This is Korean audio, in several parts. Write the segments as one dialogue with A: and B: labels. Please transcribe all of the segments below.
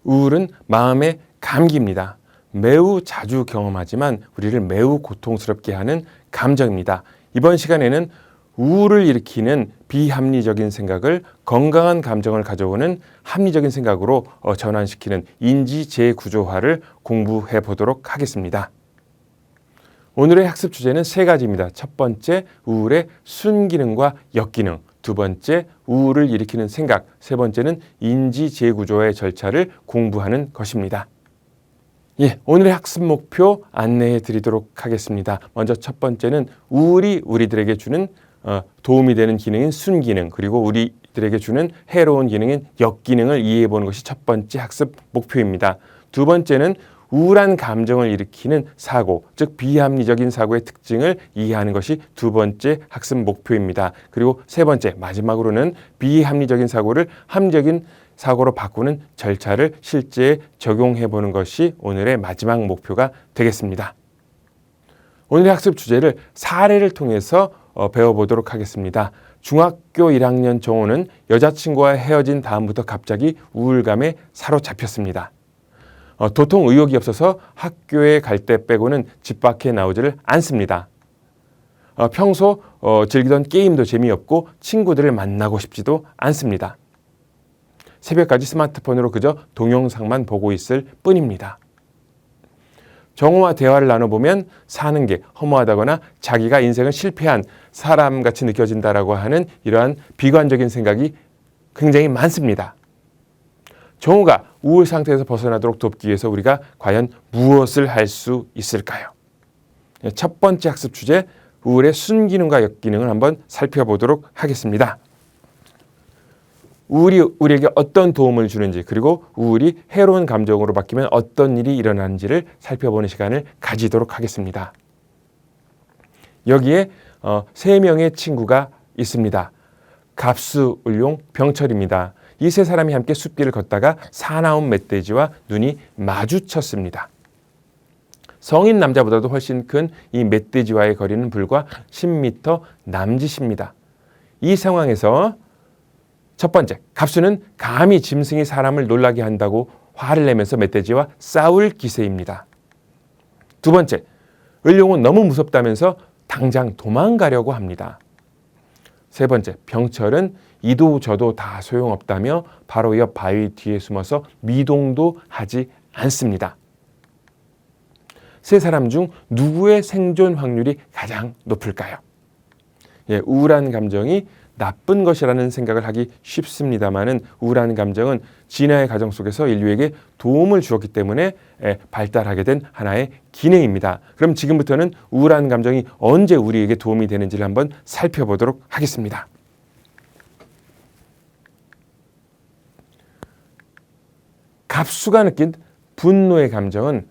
A: 우울은 마음의 감기입니다. 매우 자주 경험하지만 우리를 매우 고통스럽게 하는 감정입니다. 이번 시간에는 우울을 일으키는 비합리적인 생각을 건강한 감정을 가져오는 합리적인 생각으로 전환시키는 인지 재구조화를 공부해 보도록 하겠습니다. 오늘의 학습 주제는 세 가지입니다. 첫 번째, 우울의 순기능과 역기능. 두 번째, 우울을 일으키는 생각. 세 번째는 인지 재구조화의 절차를 공부하는 것입니다. 오늘의 학습 목표 안내해 드리도록 하겠습니다. 먼저 첫 번째는 우울이 우리들에게 주는 도움이 되는 기능인 순기능, 그리고 우리들에게 주는 해로운 기능인 역기능을 이해해 보는 것이 첫 번째 학습 목표입니다. 두 번째는 우울한 감정을 일으키는 사고, 즉 비합리적인 사고의 특징을 이해하는 것이 두 번째 학습 목표입니다. 그리고 세 번째, 마지막으로는 비합리적인 사고를 합리적인 사고로 바꾸는 절차를 실제에 적용해 보는 것이 오늘의 마지막 목표가 되겠습니다. 오늘의 학습 주제를 사례를 통해서 배워보도록 하겠습니다. 중학교 1학년 정호는 여자친구와 헤어진 다음부터 갑자기 우울감에 사로잡혔습니다. 도통 의욕이 없어서 학교에 갈 때 빼고는 집 밖에 나오지를 않습니다. 평소 즐기던 게임도 재미없고 친구들을 만나고 싶지도 않습니다. 새벽까지 스마트폰으로 그저 동영상만 보고 있을 뿐입니다. 정호와 대화를 나눠보면 사는 게 허무하다거나 자기가 인생을 실패한 사람같이 느껴진다라고 하는 이러한 비관적인 생각이 굉장히 많습니다. 정호가 우울 상태에서 벗어나도록 돕기 위해서 우리가 과연 무엇을 할 수 있을까요? 첫 번째 학습 주제, 우울의 순기능과 역기능을 한번 살펴보도록 하겠습니다. 우울이 우리에게 어떤 도움을 주는지, 그리고 우울이 해로운 감정으로 바뀌면 어떤 일이 일어나는지를 살펴보는 시간을 가지도록 하겠습니다. 여기에 3명의 친구가 있습니다. 갑수, 을룡, 병철입니다. 이 세 사람이 함께 숲길을 걷다가 사나운 멧돼지와 눈이 마주쳤습니다. 성인 남자보다도 훨씬 큰 이 멧돼지와의 거리는 불과 10m 남짓입니다. 이 상황에서 첫 번째, 갑수는 감히 짐승이 사람을 놀라게 한다고 화를 내면서 멧돼지와 싸울 기세입니다. 두 번째, 을룡은 너무 무섭다면서 당장 도망가려고 합니다. 세 번째, 병철은 이도 저도 다 소용없다며 바로 옆 바위 뒤에 숨어서 미동도 하지 않습니다. 세 사람 중 누구의 생존 확률이 가장 높을까요? 우울한 감정이 나쁜 것이라는 생각을 하기 쉽습니다만은 우울한 감정은 진화의 과정 속에서 인류에게 도움을 주었기 때문에 발달하게 된 하나의 기능입니다. 그럼 지금부터는 우울한 감정이 언제 우리에게 도움이 되는지를 한번 살펴보도록 하겠습니다. 갑수가 느낀 분노의 감정은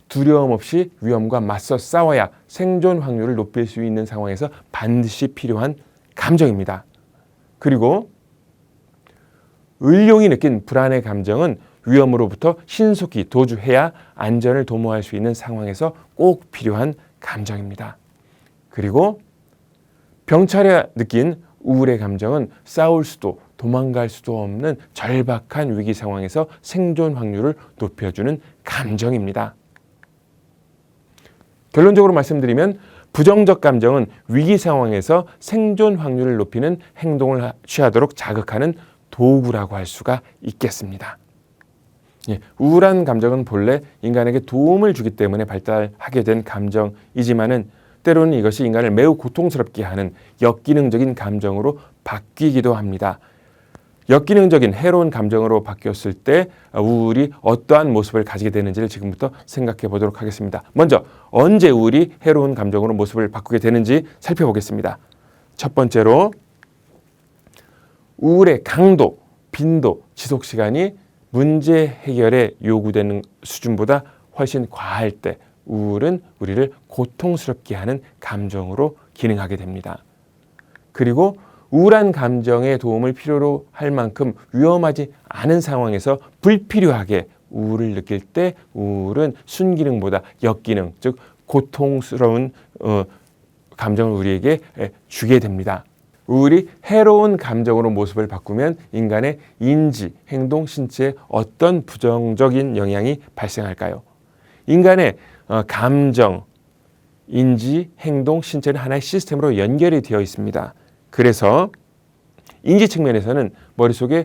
A: 두려움 없이 위험과 맞서 싸워야 생존 확률을 높일 수 있는 상황에서 반드시 필요한 감정입니다. 그리고 을룡이 느낀 불안의 감정은 위험으로부터 신속히 도주해야 안전을 도모할 수 있는 상황에서 꼭 필요한 감정입니다. 그리고 병철이 느낀 우울의 감정은 싸울 수도 도망갈 수도 없는 절박한 위기 상황에서 생존 확률을 높여주는 감정입니다. 결론적으로 말씀드리면 부정적 감정은 위기 상황에서 생존 확률을 높이는 행동을 취하도록 자극하는 도구라고 할 수가 있겠습니다. 우울한 감정은 본래 인간에게 도움을 주기 때문에 발달하게 된 감정이지만은 때로는 이것이 인간을 매우 고통스럽게 하는 역기능적인 감정으로 바뀌기도 합니다. 역기능적인 해로운 감정으로 바뀌었을 때 우울이 어떠한 모습을 가지게 되는지를 지금부터 생각해 보도록 하겠습니다. 먼저 언제 우울이 해로운 감정으로 모습을 바꾸게 되는지 살펴보겠습니다. 첫 번째로 우울의 강도, 빈도, 지속시간이 문제 해결에 요구되는 수준보다 훨씬 과할 때 우울은 우리를 고통스럽게 하는 감정으로 기능하게 됩니다. 그리고 우울한 감정의 도움을 필요로 할 만큼 위험하지 않은 상황에서 불필요하게 우울을 느낄 때 우울은 순기능보다 역기능, 즉 고통스러운 감정을 우리에게 주게 됩니다. 우울이 해로운 감정으로 모습을 바꾸면 인간의 인지, 행동, 신체에 어떤 부정적인 영향이 발생할까요? 인간의 감정, 인지, 행동, 신체는 하나의 시스템으로 연결이 되어 있습니다. 그래서 인지 측면에서는 머릿속에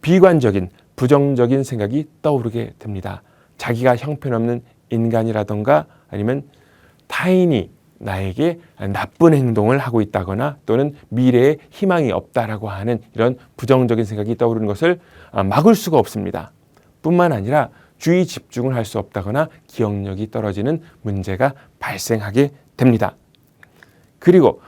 A: 비관적인, 부정적인 생각이 떠오르게 됩니다. 자기가 형편없는 인간이라던가 아니면 타인이 나에게 나쁜 행동을 하고 있다거나 또는 미래에 희망이 없다라고 하는 이런 부정적인 생각이 떠오르는 것을 막을 수가 없습니다. 뿐만 아니라 주의 집중을 할 수 없다거나 기억력이 떨어지는 문제가 발생하게 됩니다. 그리고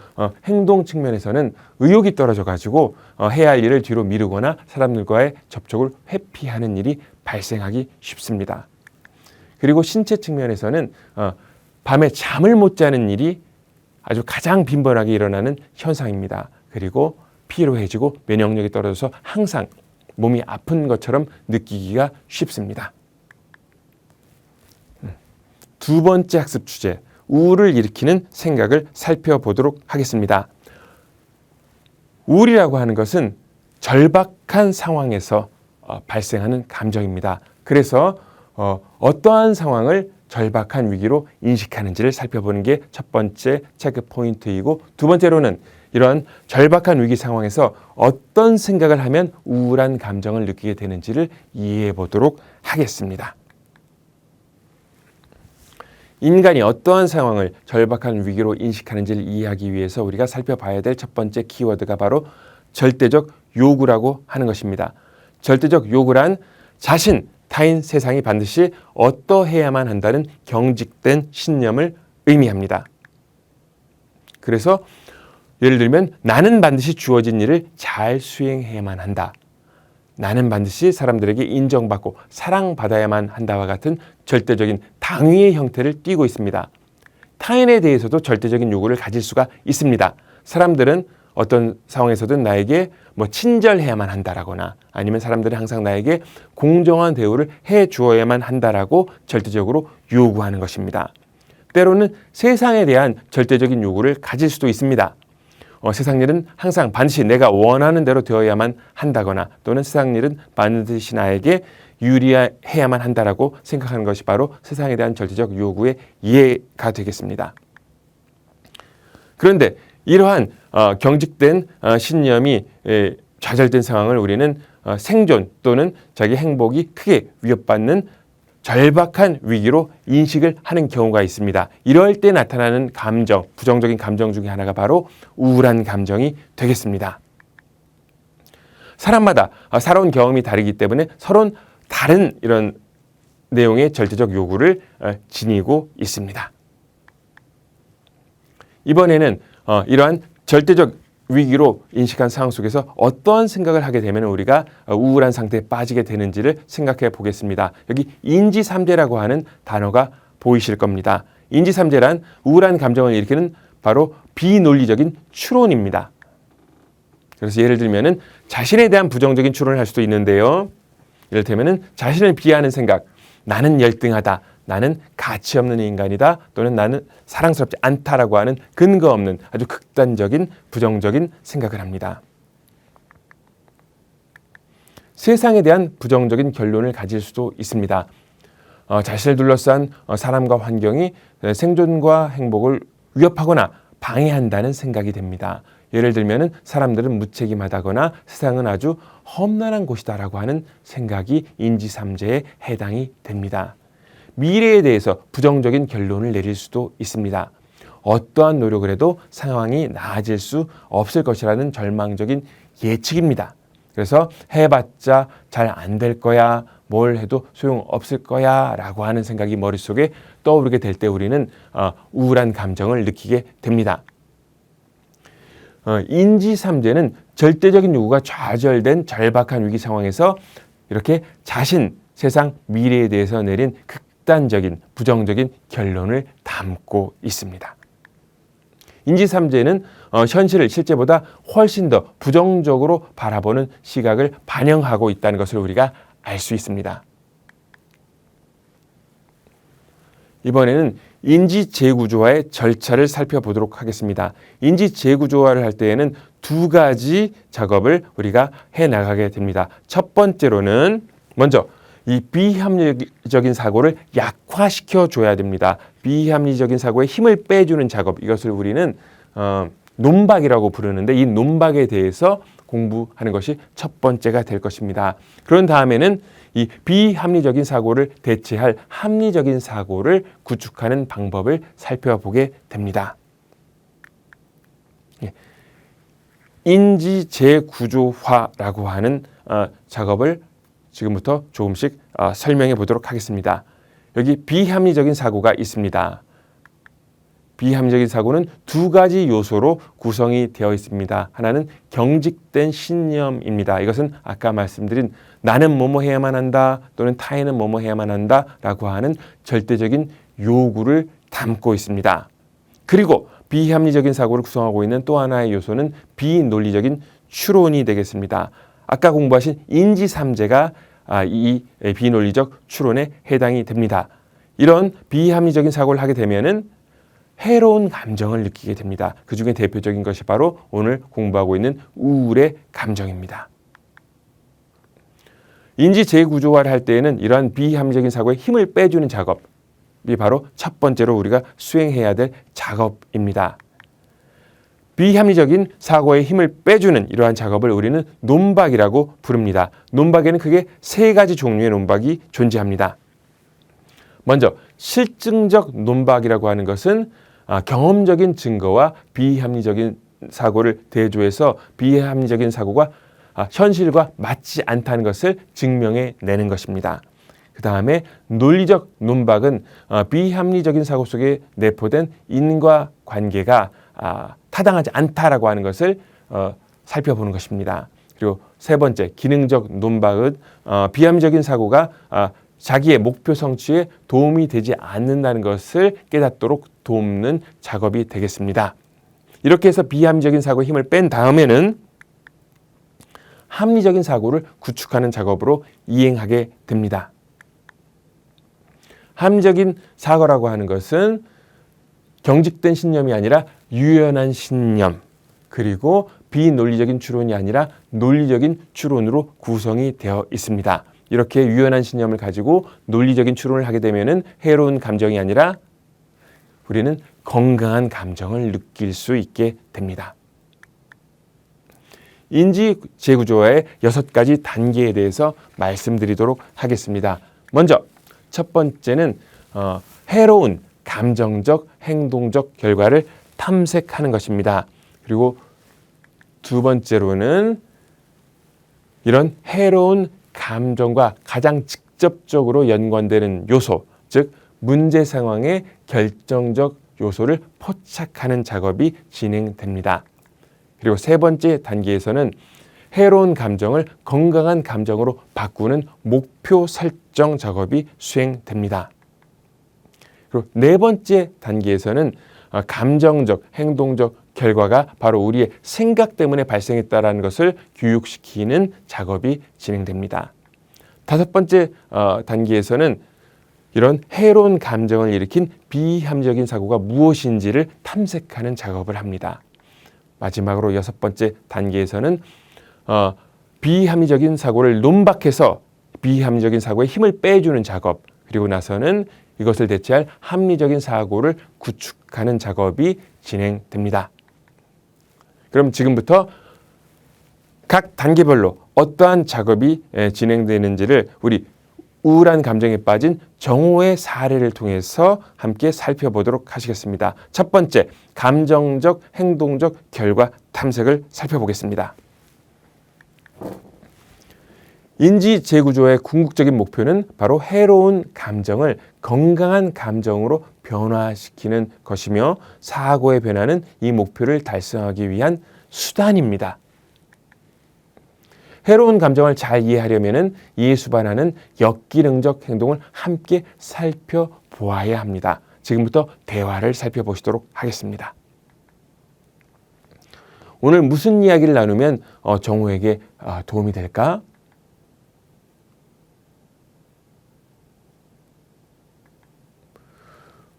A: 행동 측면에서는 의욕이 떨어져 가지고 해야 할 일을 뒤로 미루거나 사람들과의 접촉을 회피하는 일이 발생하기 쉽습니다. 그리고 신체 측면에서는 밤에 잠을 못 자는 일이 아주 가장 빈번하게 일어나는 현상입니다. 그리고 피로해지고 면역력이 떨어져서 항상 몸이 아픈 것처럼 느끼기가 쉽습니다. 두 번째 학습 주제, 우울을 일으키는 생각을 살펴보도록 하겠습니다. 우울이라고 하는 것은 절박한 상황에서 발생하는 감정입니다. 그래서 어떠한 상황을 절박한 위기로 인식하는지를 살펴보는 게 첫 번째 체크 포인트이고, 두 번째로는 이러한 절박한 위기 상황에서 어떤 생각을 하면 우울한 감정을 느끼게 되는지를 이해해 보도록 하겠습니다. 인간이 어떠한 상황을 절박한 위기로 인식하는지를 이해하기 위해서 우리가 살펴봐야 될 첫 번째 키워드가 바로 절대적 요구라고 하는 것입니다. 절대적 요구란 자신, 타인, 세상이 반드시 어떠해야만 한다는 경직된 신념을 의미합니다. 그래서 예를 들면 나는 반드시 주어진 일을 잘 수행해야만 한다. 나는 반드시 사람들에게 인정받고 사랑받아야만 한다와 같은 절대적인 당위의 형태를 띠고 있습니다. 타인에 대해서도 절대적인 요구를 가질 수가 있습니다. 사람들은 어떤 상황에서든 나에게 친절해야만 한다라거나 아니면 사람들은 항상 나에게 공정한 대우를 해 주어야만 한다라고 절대적으로 요구하는 것입니다. 때로는 세상에 대한 절대적인 요구를 가질 수도 있습니다. 세상 일은 항상 반드시 내가 원하는 대로 되어야만 한다거나 또는 세상 일은 반드시 나에게 유리해야만 한다라고 생각하는 것이 바로 세상에 대한 절대적 요구의 이해가 되겠습니다. 그런데 이러한 경직된 신념이 좌절된 상황을 우리는 생존 또는 자기 행복이 크게 위협받는 절박한 위기로 인식을 하는 경우가 있습니다. 이럴 때 나타나는 감정, 부정적인 감정 중에 하나가 바로 우울한 감정이 되겠습니다. 사람마다 살아온 경험이 다르기 때문에 서로는 다른 이런 내용의 절대적 요구를 지니고 있습니다. 이번에는 이러한 절대적 위기로 인식한 상황 속에서 어떠한 생각을 하게 되면 우리가 우울한 상태에 빠지게 되는지를 생각해 보겠습니다. 여기 인지삼재라고 하는 단어가 보이실 겁니다. 인지삼재란 우울한 감정을 일으키는 바로 비논리적인 추론입니다. 그래서 예를 들면은 자신에 대한 부정적인 추론을 할 수도 있는데요. 이를테면은 자신을 비하하는 생각, 나는 열등하다, 나는 가치 없는 인간이다, 또는 나는 사랑스럽지 않다라고 하는 근거 없는 아주 극단적인 부정적인 생각을 합니다. 세상에 대한 부정적인 결론을 가질 수도 있습니다. 자신을 둘러싼 사람과 환경이 생존과 행복을 위협하거나 방해한다는 생각이 됩니다. 예를 들면 사람들은 무책임하다거나 세상은 아주 험난한 곳이다라고 하는 생각이 인지삼재에 해당이 됩니다. 미래에 대해서 부정적인 결론을 내릴 수도 있습니다. 어떠한 노력을 해도 상황이 나아질 수 없을 것이라는 절망적인 예측입니다. 그래서 해봤자 잘 안 될 거야, 뭘 해도 소용없을 거야 라고 하는 생각이 머릿속에 떠오르게 될 때 우리는 우울한 감정을 느끼게 됩니다. 인지삼재는 절대적인 요구가 좌절된 절박한 위기 상황에서 이렇게 자신, 세상, 미래에 대해서 내린 극단적인 부정적인 결론을 담고 있습니다. 인지삼재는 현실을 실제보다 훨씬 더 부정적으로 바라보는 시각을 반영하고 있다는 것을 우리가 알 수 있습니다. 이번에는 인지 재구조화의 절차를 살펴보도록 하겠습니다. 인지 재구조화를 할 때에는 두 가지 작업을 우리가 해나가게 됩니다. 첫 번째로는 먼저 이 비합리적인 사고를 약화시켜 줘야 됩니다. 비합리적인 사고에 힘을 빼주는 작업, 이것을 우리는 논박이라고 부르는데, 이 논박에 대해서 공부하는 것이 첫 번째가 될 것입니다. 그런 다음에는 이 비합리적인 사고를 대체할 합리적인 사고를 구축하는 방법을 살펴보게 됩니다. 인지 재구조화라고 하는 작업을 지금부터 조금씩 설명해 보도록 하겠습니다. 여기 비합리적인 사고가 있습니다. 비합리적인 사고는 두 가지 요소로 구성이 되어 있습니다. 하나는 경직된 신념입니다. 이것은 아까 말씀드린 나는 뭐뭐 해야만 한다, 또는 타인은 뭐뭐 해야만 한다 라고 하는 절대적인 요구를 담고 있습니다. 그리고 비합리적인 사고를 구성하고 있는 또 하나의 요소는 비논리적인 추론이 되겠습니다. 아까 공부하신 인지 삼재가 이 비논리적 추론에 해당이 됩니다. 이런 비합리적인 사고를 하게 되면은 해로운 감정을 느끼게 됩니다. 그 중에 대표적인 것이 바로 오늘 공부하고 있는 우울의 감정입니다. 인지 재구조화를 할 때에는 이러한 비합리적인 사고에 힘을 빼주는 작업이 바로 첫 번째로 우리가 수행해야 될 작업입니다. 비합리적인 사고에 힘을 빼주는 이러한 작업을 우리는 논박이라고 부릅니다. 논박에는 크게 세 가지 종류의 논박이 존재합니다. 먼저 실증적 논박이라고 하는 것은 경험적인 증거와 비합리적인 사고를 대조해서 비합리적인 사고가 현실과 맞지 않다는 것을 증명해 내는 것입니다. 그 다음에 논리적 논박은 비합리적인 사고 속에 내포된 인과관계가 타당하지 않다라고 하는 것을 살펴보는 것입니다. 그리고 세 번째 기능적 논박은 비합리적인 사고가 자기의 목표 성취에 도움이 되지 않는다는 것을 깨닫도록 돕는 작업이 되겠습니다. 이렇게 해서 비합리적인 사고에 힘을 뺀 다음에는 합리적인 사고를 구축하는 작업으로 이행하게 됩니다. 합리적인 사고라고 하는 것은 경직된 신념이 아니라 유연한 신념, 그리고 비논리적인 추론이 아니라 논리적인 추론으로 구성이 되어 있습니다. 이렇게 유연한 신념을 가지고 논리적인 추론을 하게 되면은 해로운 감정이 아니라 우리는 건강한 감정을 느낄 수 있게 됩니다. 인지 재구조화의 6가지 단계에 대해서 말씀드리도록 하겠습니다. 먼저 첫 번째는 해로운 감정적, 행동적 결과를 탐색하는 것입니다. 그리고 두 번째로는 이런 해로운 감정과 가장 직접적으로 연관되는 요소, 즉 문제 상황의 결정적 요소를 포착하는 작업이 진행됩니다. 그리고 세 번째 단계에서는 해로운 감정을 건강한 감정으로 바꾸는 목표 설정 작업이 수행됩니다. 그리고 네 번째 단계에서는 감정적, 행동적 결과가 바로 우리의 생각 때문에 발생했다는 것을 교육시키는 작업이 진행됩니다. 다섯 번째 단계에서는 이런 해로운 감정을 일으킨 비합리적인 사고가 무엇인지를 탐색하는 작업을 합니다. 마지막으로 6번째 단계에서는 비합리적인 사고를 논박해서 비합리적인 사고에 힘을 빼주는 작업, 그리고 나서는 이것을 대체할 합리적인 사고를 구축하는 작업이 진행됩니다. 그럼 지금부터 각 단계별로 어떠한 작업이 진행되는지를 우리 우울한 감정에 빠진 정호의 사례를 통해서 함께 살펴보도록 하시겠습니다. 첫 번째, 감정적, 행동적 결과 탐색을 살펴보겠습니다. 인지 재구조의 궁극적인 목표는 바로 해로운 감정을 건강한 감정으로 변화시키는 것이며 사고의 변화는 이 목표를 달성하기 위한 수단입니다. 해로운 감정을 잘 이해하려면 이에 수반하는 역기능적 행동을 함께 살펴보아야 합니다. 지금부터 대화를 살펴보시도록 하겠습니다. 오늘 무슨 이야기를 나누면 정호에게 도움이 될까?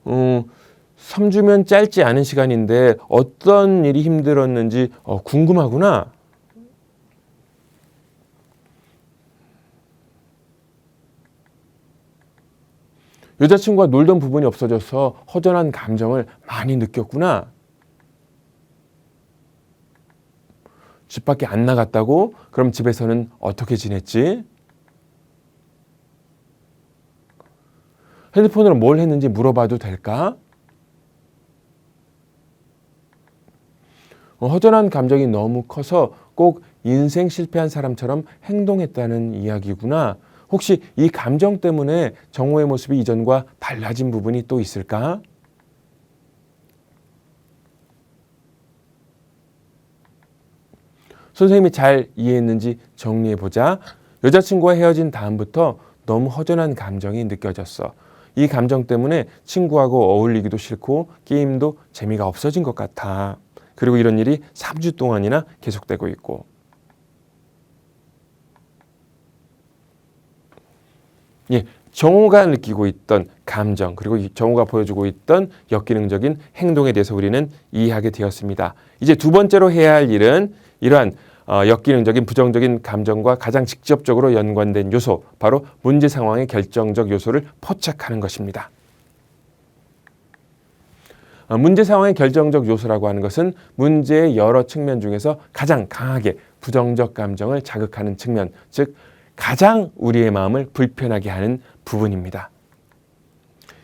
A: 3주면 짧지 않은 시간인데 어떤 일이 힘들었는지 궁금하구나. 여자친구가 놀던 부분이 없어져서 허전한 감정을 많이 느꼈구나. 집 밖에 안 나갔다고? 그럼 집에서는 어떻게 지냈지? 핸드폰으로 뭘 했는지 물어봐도 될까? 허전한 감정이 너무 커서 꼭 인생 실패한 사람처럼 행동했다는 이야기구나. 혹시 이 감정 때문에 정호의 모습이 이전과 달라진 부분이 또 있을까? 선생님이 잘 이해했는지 정리해보자. 여자친구와 헤어진 다음부터 너무 허전한 감정이 느껴졌어. 이 감정 때문에 친구하고 어울리기도 싫고 게임도 재미가 없어진 것 같아. 그리고 이런 일이 3주 동안이나 계속되고 있고. 예, 정호가 느끼고 있던 감정, 그리고 정호가 보여주고 있던 역기능적인 행동에 대해서 우리는 이해하게 되었습니다. 이제 두 번째로 해야 할 일은 이러한 역기능적인 부정적인 감정과 가장 직접적으로 연관된 요소, 바로 문제 상황의 결정적 요소를 포착하는 것입니다. 문제 상황의 결정적 요소라고 하는 것은 문제의 여러 측면 중에서 가장 강하게 부정적 감정을 자극하는 측면, 즉 가장 우리의 마음을 불편하게 하는 부분입니다.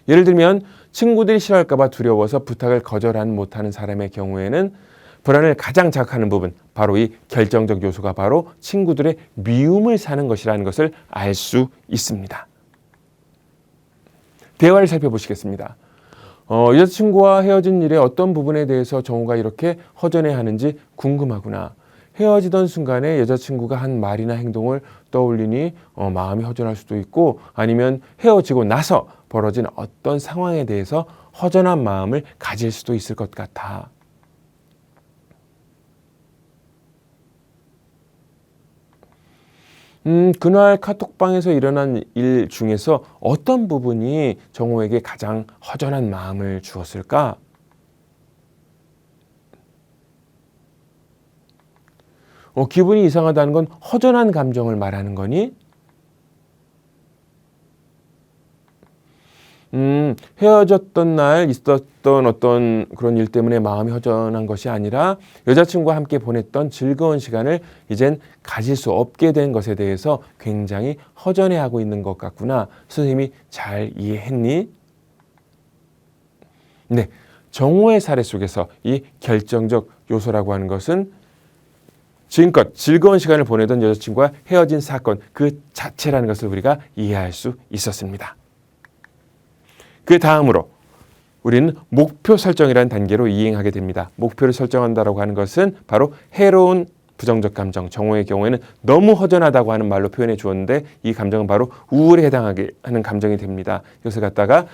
A: 예를 들면 친구들이 싫어할까 봐 두려워서 부탁을 거절하는 못하는 사람의 경우에는 불안을 가장 자극하는 부분, 바로 이 결정적 요소가 바로 친구들의 미움을 사는 것이라는 것을 알 수 있습니다. 대화를 살펴보시겠습니다. 여자친구와 헤어진 일의 어떤 부분에 대해서 정호가 이렇게 허전해하는지 궁금하구나. 헤어지던 순간에 여자친구가 한 말이나 행동을 떠올리니 마음이 허전할 수도 있고, 아니면 헤어지고 나서 벌어진 어떤 상황에 대해서 허전한 마음을 가질 수도 있을 것 같아. 그날 카톡방에서 일어난 일 중에서 어떤 부분이 정호에게 가장 허전한 마음을 주었을까? 기분이 이상하다는 건 허전한 감정을 말하는 거니? 헤어졌던 날 있었던 어떤 그런 일 때문에 마음이 허전한 것이 아니라 여자친구와 함께 보냈던 즐거운 시간을 이젠 가질 수 없게 된 것에 대해서 굉장히 허전해하고 있는 것 같구나. 선생님이 잘 이해했니? 네, 정호의 사례 속에서 이 결정적 요소라고 하는 것은 지금껏 즐거운 시간을 보내던 여자친구와 헤어진 사건 그 자체라는 것을 우리가 이해할 수 있었습니다. 그 다음으로 우리는 목표 설정이라는 단계로 이행하게 됩니다. 목표를 설정한다고 하는 것은 바로 해로운 부정적 감정, 정호의 경우에는 너무 허전하다고 하는 말로 표현해 주었는데 이 감정은 바로 우울에 해당하게 하는 감정이 됩니다. 이것을 갖다가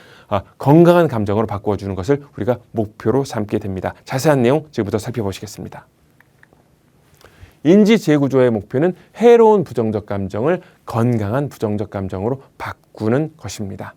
A: 건강한 감정으로 바꾸어주는 것을 우리가 목표로 삼게 됩니다. 자세한 내용 지금부터 살펴보시겠습니다. 인지 재구조의 목표는 해로운 부정적 감정을 건강한 부정적 감정으로 바꾸는 것입니다.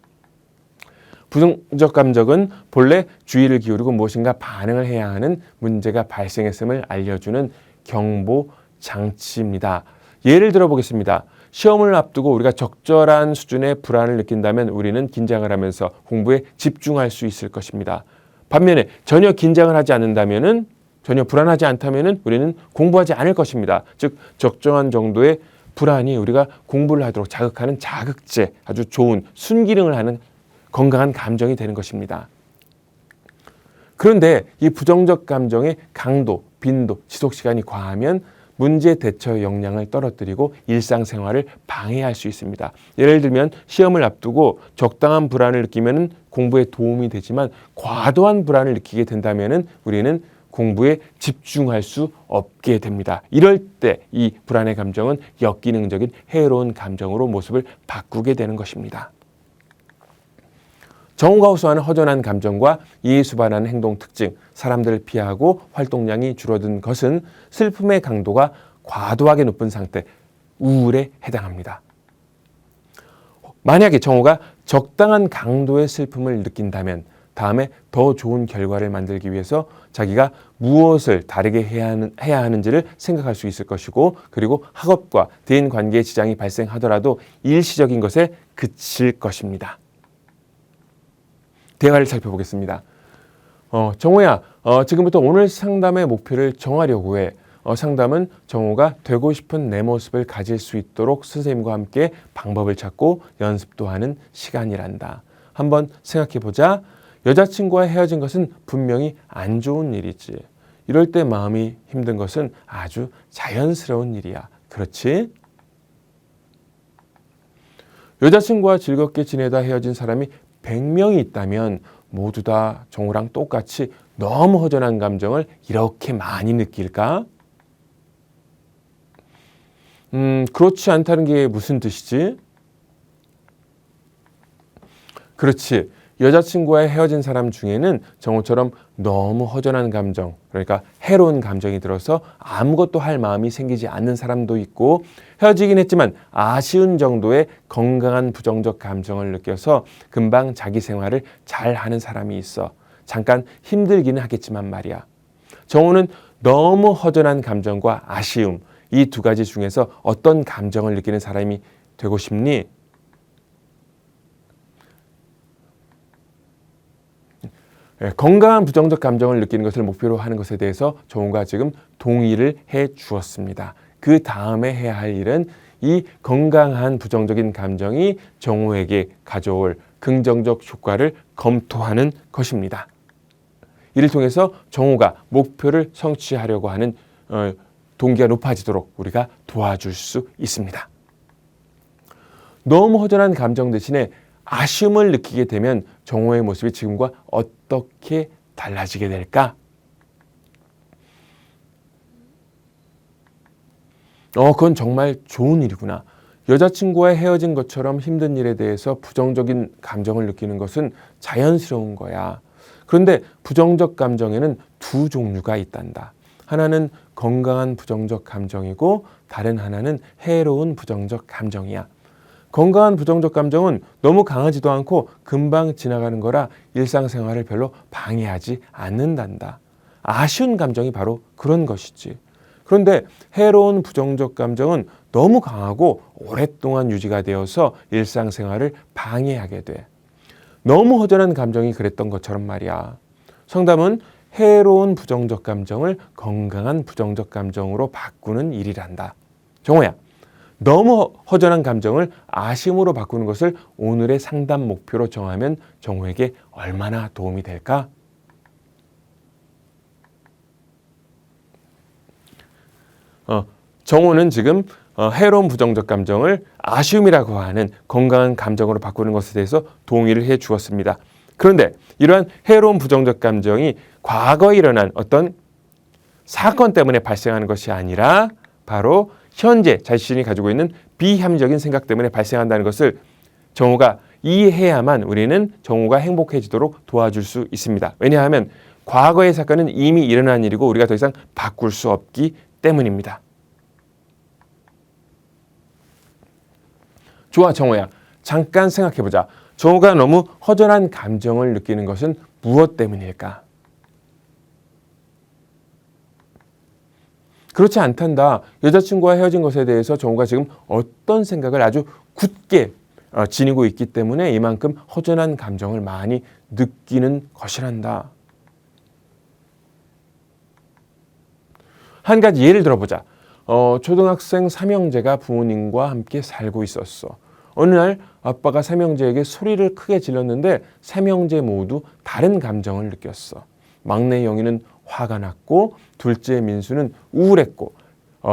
A: 부정적 감정은 본래 주의를 기울이고 무엇인가 반응을 해야 하는 문제가 발생했음을 알려주는 경보 장치입니다. 예를 들어 보겠습니다. 시험을 앞두고 우리가 적절한 수준의 불안을 느낀다면 우리는 긴장을 하면서 공부에 집중할 수 있을 것입니다. 반면에 전혀 긴장을 하지 않는다면은, 전혀 불안하지 않다면은 우리는 공부하지 않을 것입니다. 즉 적정한 정도의 불안이 우리가 공부를 하도록 자극하는 자극제, 아주 좋은 순기능을 하는 건강한 감정이 되는 것입니다. 그런데 이 부정적 감정의 강도, 빈도, 지속시간이 과하면 문제 대처 역량을 떨어뜨리고 일상생활을 방해할 수 있습니다. 예를 들면 시험을 앞두고 적당한 불안을 느끼면 공부에 도움이 되지만 과도한 불안을 느끼게 된다면 우리는 공부에 집중할 수 없게 됩니다. 이럴 때 이 불안의 감정은 역기능적인 해로운 감정으로 모습을 바꾸게 되는 것입니다. 정호가 호소하는 허전한 감정과 이에 수반하는 행동 특징, 사람들을 피하고 활동량이 줄어든 것은 슬픔의 강도가 과도하게 높은 상태, 우울에 해당합니다. 만약에 정호가 적당한 강도의 슬픔을 느낀다면 다음에 더 좋은 결과를 만들기 위해서 자기가 무엇을 다르게 해야 하는지를 생각할 수 있을 것이고, 그리고 학업과 대인 관계에 지장이 발생하더라도 일시적인 것에 그칠 것입니다. 대화를 살펴보겠습니다. 정호야, 지금부터 오늘 상담의 목표를 정하려고 해. 상담은 정호가 되고 싶은 내 모습을 가질 수 있도록 선생님과 함께 방법을 찾고 연습도 하는 시간이란다. 한번 생각해보자. 여자친구와 헤어진 것은 분명히 안 좋은 일이지. 이럴 때 마음이 힘든 것은 아주 자연스러운 일이야. 그렇지? 여자친구와 즐겁게 지내다 헤어진 사람이 100명이 있다면 모두 다 정우랑 똑같이 너무 허전한 감정을 이렇게 많이 느낄까? 그렇지 않다는 게 무슨 뜻이지? 그렇지. 여자친구와 헤어진 사람 중에는 정우처럼 너무 허전한 감정, 그러니까 해로운 감정이 들어서 아무것도 할 마음이 생기지 않는 사람도 있고, 헤어지긴 했지만 아쉬운 정도의 건강한 부정적 감정을 느껴서 금방 자기 생활을 잘 하는 사람이 있어. 잠깐 힘들기는 하겠지만 말이야. 정우는 너무 허전한 감정과 아쉬움, 이 두 가지 중에서 어떤 감정을 느끼는 사람이 되고 싶니? 건강한 부정적 감정을 느끼는 것을 목표로 하는 것에 대해서 정우가 지금 동의를 해 주었습니다. 그 다음에 해야 할 일은 이 건강한 부정적인 감정이 정우에게 가져올 긍정적 효과를 검토하는 것입니다. 이를 통해서 정우가 목표를 성취하려고 하는 동기가 높아지도록 우리가 도와줄 수 있습니다. 너무 허전한 감정 대신에 아쉬움을 느끼게 되면 정호의 모습이 지금과 어떻게 달라지게 될까? 그건 정말 좋은 일이구나. 여자친구와 헤어진 것처럼 힘든 일에 대해서 부정적인 감정을 느끼는 것은 자연스러운 거야. 그런데 부정적 감정에는 두 종류가 있단다. 하나는 건강한 부정적 감정이고 다른 하나는 해로운 부정적 감정이야. 건강한 부정적 감정은 너무 강하지도 않고 금방 지나가는 거라 일상생활을 별로 방해하지 않는단다. 아쉬운 감정이 바로 그런 것이지. 그런데 해로운 부정적 감정은 너무 강하고 오랫동안 유지가 되어서 일상생활을 방해하게 돼. 너무 허전한 감정이 그랬던 것처럼 말이야. 상담은 해로운 부정적 감정을 건강한 부정적 감정으로 바꾸는 일이란다. 정호야, 너무 허전한 감정을 아쉬움으로 바꾸는 것을 오늘의 상담 목표로 정하면 정호에게 얼마나 도움이 될까? 정호는 지금 해로운 부정적 감정을 아쉬움이라고 하는 건강한 감정으로 바꾸는 것에 대해서 동의를 해 주었습니다. 그런데 이러한 해로운 부정적 감정이 과거에 일어난 어떤 사건 때문에 발생하는 것이 아니라 바로 현재 자신이 가지고 있는 비합리적인 생각 때문에 발생한다는 것을 정호가 이해해야만 우리는 정호가 행복해지도록 도와줄 수 있습니다. 왜냐하면 과거의 사건은 이미 일어난 일이고 우리가 더 이상 바꿀 수 없기 때문입니다. 좋아, 정호야. 잠깐 생각해보자. 정호가 너무 허전한 감정을 느끼는 것은 무엇 때문일까? 그렇지 않단다. 여자친구와 헤어진 것에 대해서 정호가 지금 어떤 생각을 아주 굳게 지니고 있기 때문에 이만큼 허전한 감정을 많이 느끼는 것이란다. 한 가지 예를 들어보자. 초등학생 삼형제가 부모님과 함께 살고 있었어. 어느 날 아빠가 삼형제에게 소리를 크게 질렀는데 삼형제 모두 다른 감정을 느꼈어. 막내 영희는 화가 났고 둘째 민수는 우울했고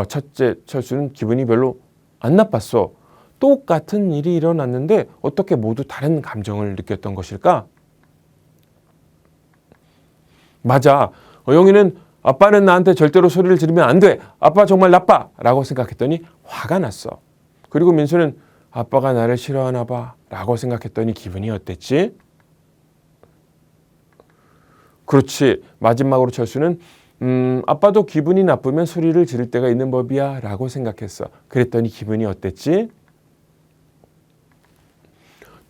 A: 첫째 철수는 기분이 별로 안 나빴어. 똑같은 일이 일어났는데 어떻게 모두 다른 감정을 느꼈던 것일까? 맞아. 영희는 아빠는 나한테 절대로 소리를 지르면 안 돼. 아빠 정말 나빠. 라고 생각했더니 화가 났어. 그리고 민수는 아빠가 나를 싫어하나 봐. 라고 생각했더니 기분이 어땠지? 그렇지. 마지막으로 철수는 아빠도 기분이 나쁘면 소리를 지를 때가 있는 법이야. 라고 생각했어. 그랬더니 기분이 어땠지?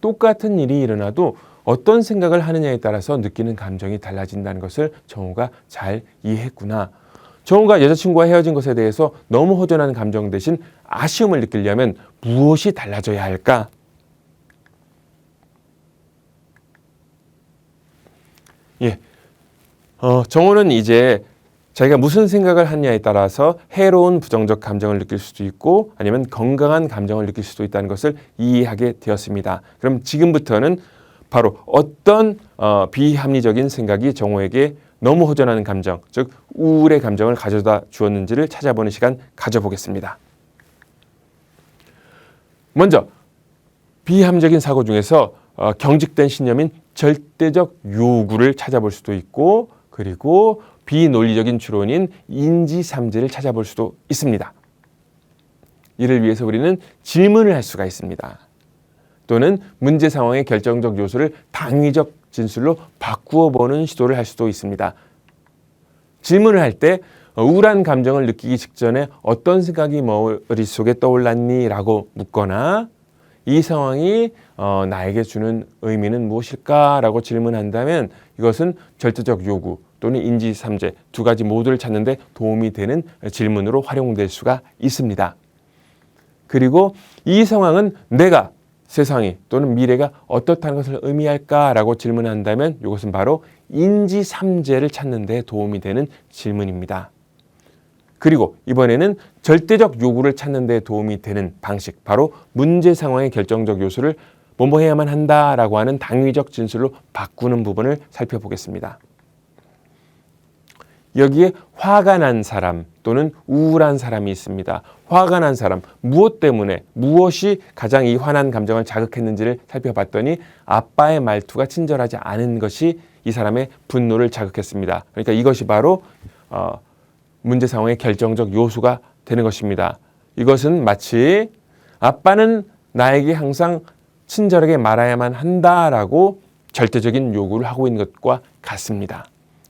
A: 똑같은 일이 일어나도 어떤 생각을 하느냐에 따라서 느끼는 감정이 달라진다는 것을 정우가 잘 이해했구나. 정우가 여자친구와 헤어진 것에 대해서 너무 허전한 감정 대신 아쉬움을 느끼려면 무엇이 달라져야 할까? 예, 정우는 이제 자기가 무슨 생각을 하느냐에 따라서 해로운 부정적 감정을 느낄 수도 있고 아니면 건강한 감정을 느낄 수도 있다는 것을 이해하게 되었습니다. 그럼 지금부터는 바로 어떤 비합리적인 생각이 정우에게 너무 허전한 감정, 즉 우울의 감정을 가져다 주었는지를 찾아보는 시간 가져보겠습니다. 먼저 비합리적인 사고 중에서 경직된 신념인 절대적 요구를 찾아볼 수도 있고 그리고 비논리적인 추론인 인지삼재를 찾아볼 수도 있습니다. 이를 위해서 우리는 질문을 할 수가 있습니다. 또는 문제 상황의 결정적 요소를 당위적 진술로 바꾸어 보는 시도를 할 수도 있습니다. 질문을 할 때 우울한 감정을 느끼기 직전에 어떤 생각이 머릿속에 떠올랐니? 라고 묻거나 이 상황이 나에게 주는 의미는 무엇일까? 라고 질문한다면 이것은 절대적 요구 또는 인지삼재 두 가지 모두를 찾는 데 도움이 되는 질문으로 활용될 수가 있습니다. 그리고 이 상황은 내가 세상이 또는 미래가 어떻다는 것을 의미할까라고 질문한다면 이것은 바로 인지삼재를 찾는 데 도움이 되는 질문입니다. 그리고 이번에는 절대적 요구를 찾는 데 도움이 되는 방식, 바로 문제 상황의 결정적 요소를 뭐뭐 해야만 한다라고 하는 당위적 진술로 바꾸는 부분을 살펴보겠습니다. 여기에 화가 난 사람 또는 우울한 사람이 있습니다. 화가 난 사람, 무엇 때문에, 무엇이 가장 이 화난 감정을 자극했는지를 살펴봤더니 아빠의 말투가 친절하지 않은 것이 이 사람의 분노를 자극했습니다. 그러니까 이것이 바로 문제 상황의 결정적 요소가 되는 것입니다. 이것은 마치 아빠는 나에게 항상 친절하게 말해야만 한다라고 절대적인 요구를 하고 있는 것과 같습니다.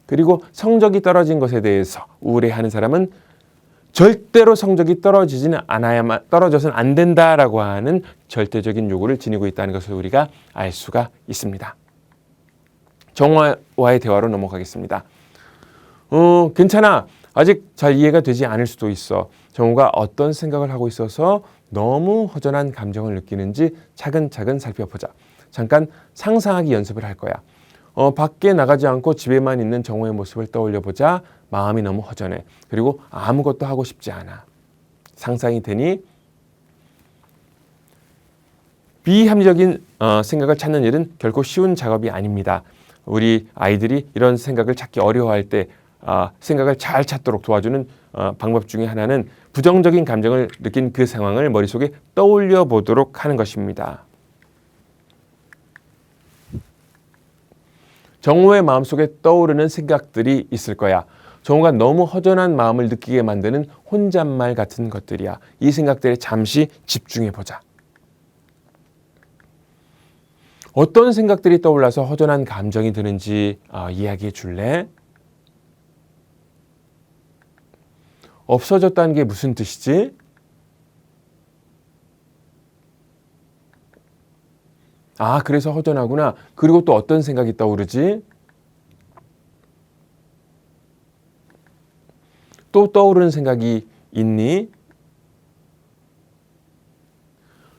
A: 그리고 성적이 떨어진 것에 대해서 우울해하는 사람은 절대로 성적이 떨어져서는 안 된다라고 하는 절대적인 요구를 지니고 있다는 것을 우리가 알 수가 있습니다. 정화와의 대화로 넘어가겠습니다. 괜찮아. 아직 잘 이해가 되지 않을 수도 있어. 정우가 어떤 생각을 하고 있어서 너무 허전한 감정을 느끼는지 차근차근 살펴보자. 잠깐 상상하기 연습을 할 거야. 밖에 나가지 않고 집에만 있는 정우의 모습을 떠올려 보자. 마음이 너무 허전해. 그리고 아무것도 하고 싶지 않아. 상상이 되니 비합리적인 생각을 찾는 일은 결코 쉬운 작업이 아닙니다. 우리 아이들이 이런 생각을 찾기 어려워할 때 생각을 잘 찾도록 도와주는 방법 중에 하나는 부정적인 감정을 느낀 그 상황을 머릿속에 떠올려 보도록 하는 것입니다. 정우의 마음속에 떠오르는 생각들이 있을 거야. 정우가 너무 허전한 마음을 느끼게 만드는 혼잣말 같은 것들이야. 이 생각들에 잠시 집중해 보자. 어떤 생각들이 떠올라서 허전한 감정이 드는지 이야기해 줄래? 없어졌다는 게 무슨 뜻이지? 그래서 허전하구나. 그리고 또 어떤 생각이 떠오르지? 또 떠오르는 생각이 있니?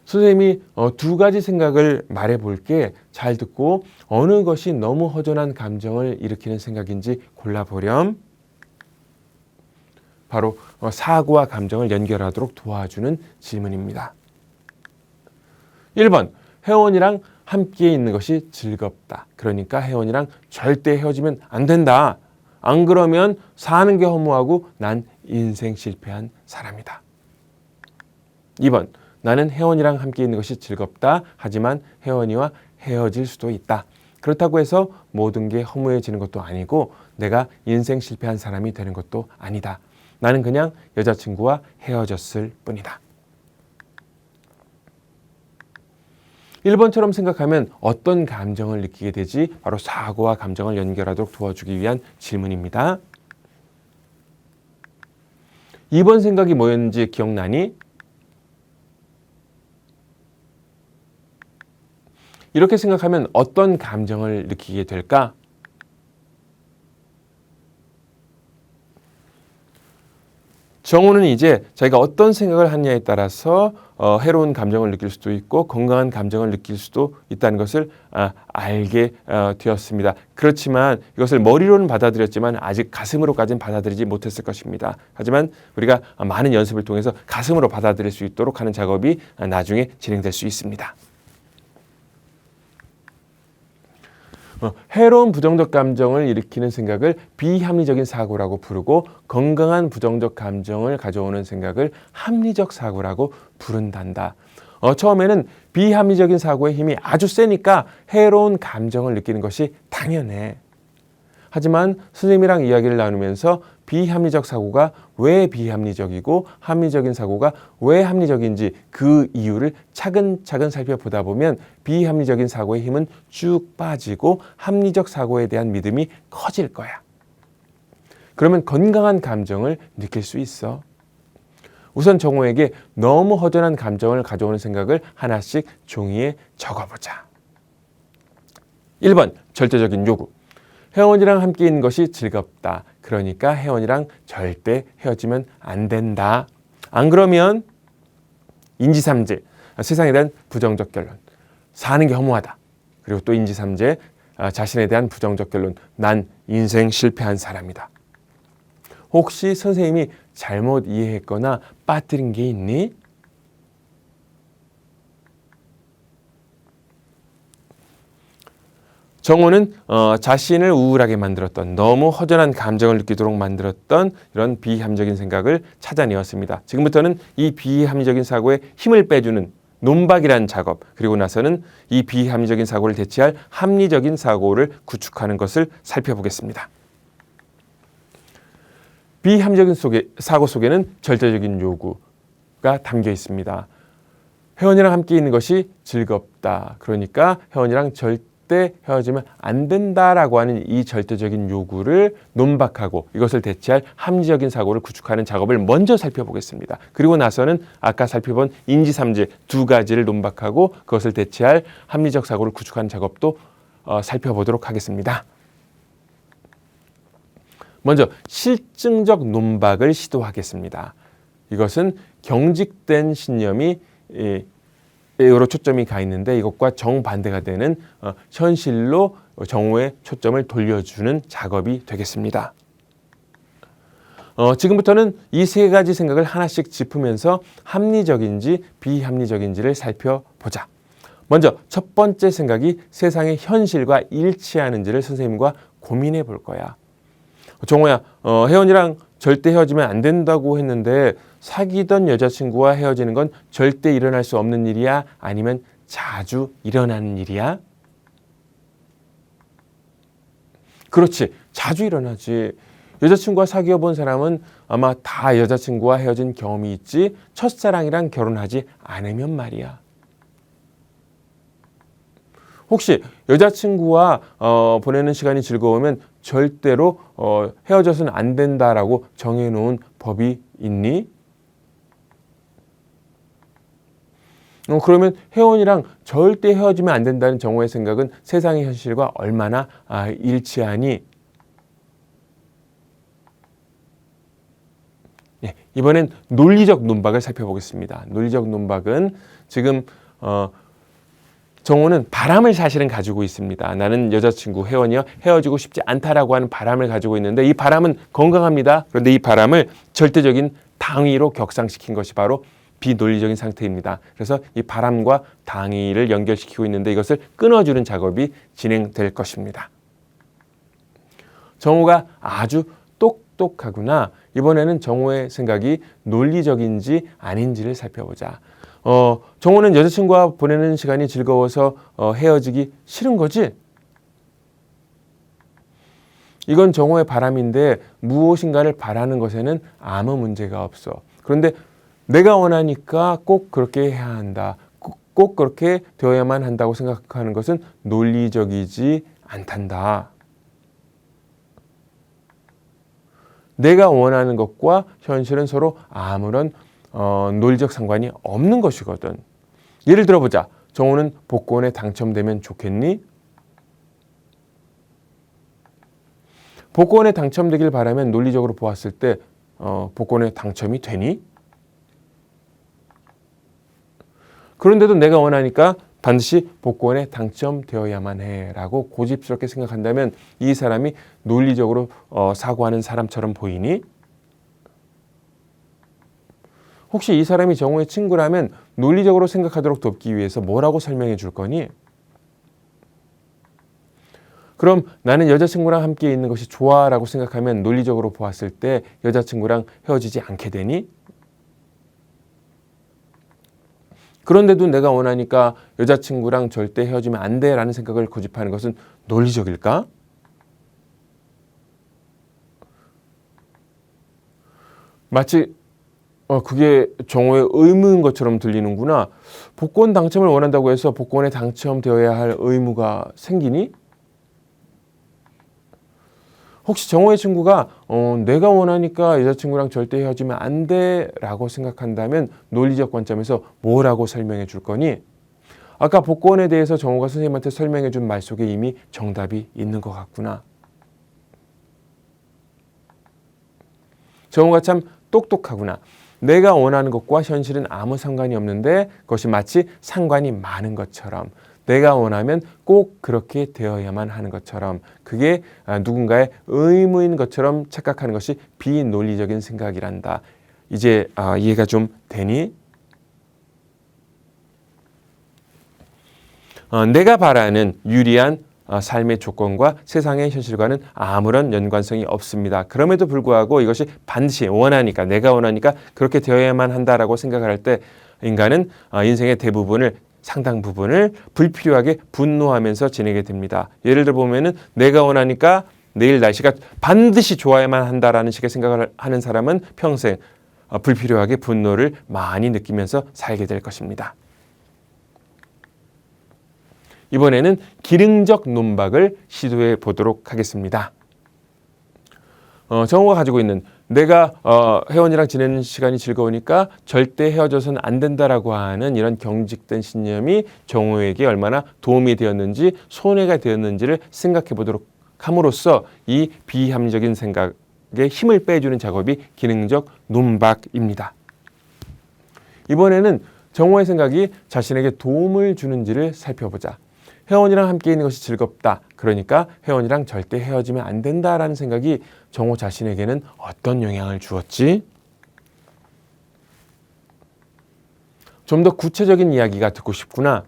A: 선생님이 두 가지 생각을 말해 볼게. 잘 듣고 어느 것이 너무 허전한 감정을 일으키는 생각인지 골라보렴. 바로 사고와 감정을 연결하도록 도와주는 질문입니다. 1번, 혜원이랑 함께 있는 것이 즐겁다. 그러니까 혜원이랑 절대 헤어지면 안 된다. 안 그러면 사는 게 허무하고 난 인생 실패한 사람이다. 2번, 나는 혜원이랑 함께 있는 것이 즐겁다. 하지만 혜원이와 헤어질 수도 있다. 그렇다고 해서 모든 게 허무해지는 것도 아니고 내가 인생 실패한 사람이 되는 것도 아니다. 나는 그냥 여자친구와 헤어졌을 뿐이다. 1번처럼 생각하면 어떤 감정을 느끼게 되지? 바로 사고와 감정을 연결하도록 도와주기 위한 질문입니다. 2번 생각이 뭐였는지 기억나니? 이렇게 생각하면 어떤 감정을 느끼게 될까? 정오는 이제 자기가 어떤 생각을 하느냐에 따라서 해로운 감정을 느낄 수도 있고 건강한 감정을 느낄 수도 있다는 것을 알게 되었습니다. 그렇지만 이것을 머리로는 받아들였지만 아직 가슴으로까지는 받아들이지 못했을 것입니다. 하지만 우리가 많은 연습을 통해서 가슴으로 받아들일 수 있도록 하는 작업이 나중에 진행될 수 있습니다. 해로운 부정적 감정을 일으키는 생각을 비합리적인 사고라고 부르고 건강한 부정적 감정을 가져오는 생각을 합리적 사고라고 부른단다. 처음에는 비합리적인 사고의 힘이 아주 세니까 해로운 감정을 느끼는 것이 당연해. 하지만 선생님이랑 이야기를 나누면서 비합리적 사고가 왜 비합리적이고 합리적인 사고가 왜 합리적인지 그 이유를 차근차근 살펴보다 보면 비합리적인 사고의 힘은 쭉 빠지고 합리적 사고에 대한 믿음이 커질 거야. 그러면 건강한 감정을 느낄 수 있어. 우선 정호에게 너무 허전한 감정을 가져오는 생각을 하나씩 종이에 적어보자. 1번 절대적인 요구. 혜원이랑 함께 있는 것이 즐겁다. 그러니까 혜원이랑 절대 헤어지면 안 된다. 안 그러면 인지삼재, 세상에 대한 부정적 결론. 사는 게 허무하다. 그리고 또 인지삼재, 자신에 대한 부정적 결론. 난 인생 실패한 사람이다. 혹시 선생님이 잘못 이해했거나 빠뜨린 게 있니? 정호는 자신을 우울하게 만들었던 너무 허전한 감정을 느끼도록 만들었던 이런 비합리적인 생각을 찾아내었습니다. 지금부터는 이 비합리적인 사고에 힘을 빼주는 논박이라는 작업, 그리고 나서는 이 비합리적인 사고를 대체할 합리적인 사고를 구축하는 것을 살펴보겠습니다. 비합리적인 사고 속에는 절대적인 요구가 담겨 있습니다. 혜원이랑 함께 있는 것이 즐겁다. 그러니까 혜원이랑 절대 헤어지면 안 된다라고 하는 이 절대적인 요구를 논박하고 이것을 대체할 합리적인 사고를 구축하는 작업을 먼저 살펴보겠습니다. 그리고 나서는 아까 살펴본 인지삼재 두 가지를 논박하고 그것을 대체할 합리적 사고를 구축하는 작업도 살펴보도록 하겠습니다. 먼저 실증적 논박을 시도하겠습니다. 이것은 경직된 신념이 여러 초점이 가 있는데 이것과 정반대가 되는 현실로 정오의 초점을 돌려주는 작업이 되겠습니다. 지금부터는 이 세 가지 생각을 하나씩 짚으면서 합리적인지 비합리적인지를 살펴보자. 먼저 첫 번째 생각이 세상의 현실과 일치하는지를 선생님과 고민해 볼 거야. 정호야, 혜원이랑 절대 헤어지면 안 된다고 했는데 사귀던 여자친구와 헤어지는 건 절대 일어날 수 없는 일이야? 아니면 자주 일어나는 일이야? 그렇지, 자주 일어나지. 여자친구와 사귀어 본 사람은 아마 다 여자친구와 헤어진 경험이 있지 첫사랑이랑 결혼하지 않으면 말이야. 혹시 여자친구와 보내는 시간이 즐거우면 절대로 헤어져서는 안 된다라고 정해놓은 법이 있니? 그러면 혜원이랑 절대 헤어지면 안 된다는 정호의 생각은 세상의 현실과 얼마나 일치하니? 네, 이번엔 논리적 논박을 살펴보겠습니다. 논리적 논박은 지금 정호는 바람을 사실은 가지고 있습니다. 나는 여자친구 혜원이와 헤어지고 싶지 않다라고 하는 바람을 가지고 있는데 이 바람은 건강합니다. 그런데 이 바람을 절대적인 당위로 격상시킨 것이 바로 비논리적인 상태입니다. 그래서 이 바람과 당위를 연결시키고 있는데 이것을 끊어주는 작업이 진행될 것입니다. 정호가 아주 똑똑하구나. 이번에는 정호의 생각이 논리적인지 아닌지를 살펴보자. 정호는 여자친구와 보내는 시간이 즐거워서 헤어지기 싫은 거지? 이건 정호의 바람인데 무엇인가를 바라는 것에는 아무 문제가 없어. 그런데 내가 원하니까 꼭 그렇게 해야 한다. 꼭 그렇게 되어야만 한다고 생각하는 것은 논리적이지 않단다. 내가 원하는 것과 현실은 서로 아무런 논리적 상관이 없는 것이거든. 예를 들어보자. 정호는 복권에 당첨되면 좋겠니? 복권에 당첨되길 바라면 논리적으로 보았을 때 복권에 당첨이 되니? 그런데도 내가 원하니까 반드시 복권에 당첨되어야만 해라고 고집스럽게 생각한다면 이 사람이 논리적으로 사고하는 사람처럼 보이니? 혹시 이 사람이 정호의 친구라면 논리적으로 생각하도록 돕기 위해서 뭐라고 설명해 줄 거니? 그럼 나는 여자친구랑 함께 있는 것이 좋아라고 생각하면 논리적으로 보았을 때 여자친구랑 헤어지지 않게 되니? 그런데도 내가 원하니까 여자친구랑 절대 헤어지면 안 돼라는 생각을 고집하는 것은 논리적일까? 마치 그게 정호의 의무인 것처럼 들리는구나. 복권 당첨을 원한다고 해서 복권에 당첨되어야 할 의무가 생기니? 혹시 정호의 친구가 내가 원하니까 여자친구랑 절대 헤어지면 안 돼라고 생각한다면 논리적 관점에서 뭐라고 설명해 줄 거니? 아까 복권에 대해서 정호가 선생님한테 설명해 준 말 속에 이미 정답이 있는 것 같구나. 정호가 참 똑똑하구나. 내가 원하는 것과 현실은 아무 상관이 없는데 그것이 마치 상관이 많은 것처럼 내가 원하면 꼭 그렇게 되어야만 하는 것처럼 그게 누군가의 의무인 것처럼 착각하는 것이 비논리적인 생각이란다. 이제 이해가 좀 되니? 내가 바라는 유리한 삶의 조건과 세상의 현실과는 아무런 연관성이 없습니다. 그럼에도 불구하고 이것이 반드시 원하니까 내가 원하니까 그렇게 되어야만 한다라고 생각을 할 때 인간은 인생의 상당 부분을 불필요하게 분노하면서 지내게 됩니다. 예를 들어 보면은 내가 원하니까 내일 날씨가 반드시 좋아야만 한다라는 식의 생각을 하는 사람은 평생 불필요하게 분노를 많이 느끼면서 살게 될 것입니다. 이번에는 기능적 논박을 시도해 보도록 하겠습니다. 정호가 가지고 있는 내가 혜원이랑 지내는 시간이 즐거우니까 절대 헤어져서는 안 된다라고 하는 이런 경직된 신념이 정호에게 얼마나 도움이 되었는지 손해가 되었는지를 생각해 보도록 함으로써 이 비합리적인 생각에 힘을 빼주는 작업이 기능적 논박입니다. 이번에는 정호의 생각이 자신에게 도움을 주는지를 살펴보자. 혜원이랑 함께 있는 것이 즐겁다. 그러니까 혜원이랑 절대 헤어지면 안 된다라는 생각이 정호 자신에게는 어떤 영향을 주었지? 좀 더 구체적인 이야기가 듣고 싶구나.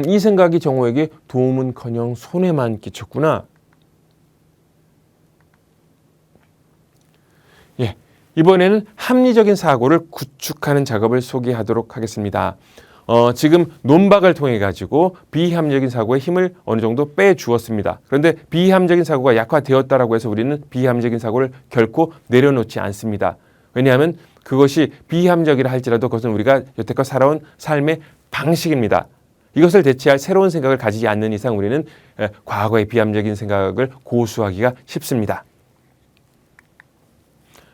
A: 이 생각이 정호에게 도움은커녕 손해만 끼쳤구나. 예. 이번에는 합리적인 사고를 구축하는 작업을 소개하도록 하겠습니다. 지금 논박을 통해 가지고 비합리적인 사고의 힘을 어느 정도 빼주었습니다. 그런데 비합리적인 사고가 약화되었다라고 해서 우리는 비합리적인 사고를 결코 내려놓지 않습니다. 왜냐하면 그것이 비합리적이라 할지라도 그것은 우리가 여태껏 살아온 삶의 방식입니다. 이것을 대체할 새로운 생각을 가지지 않는 이상 우리는 과거의 비합리적인 생각을 고수하기가 쉽습니다.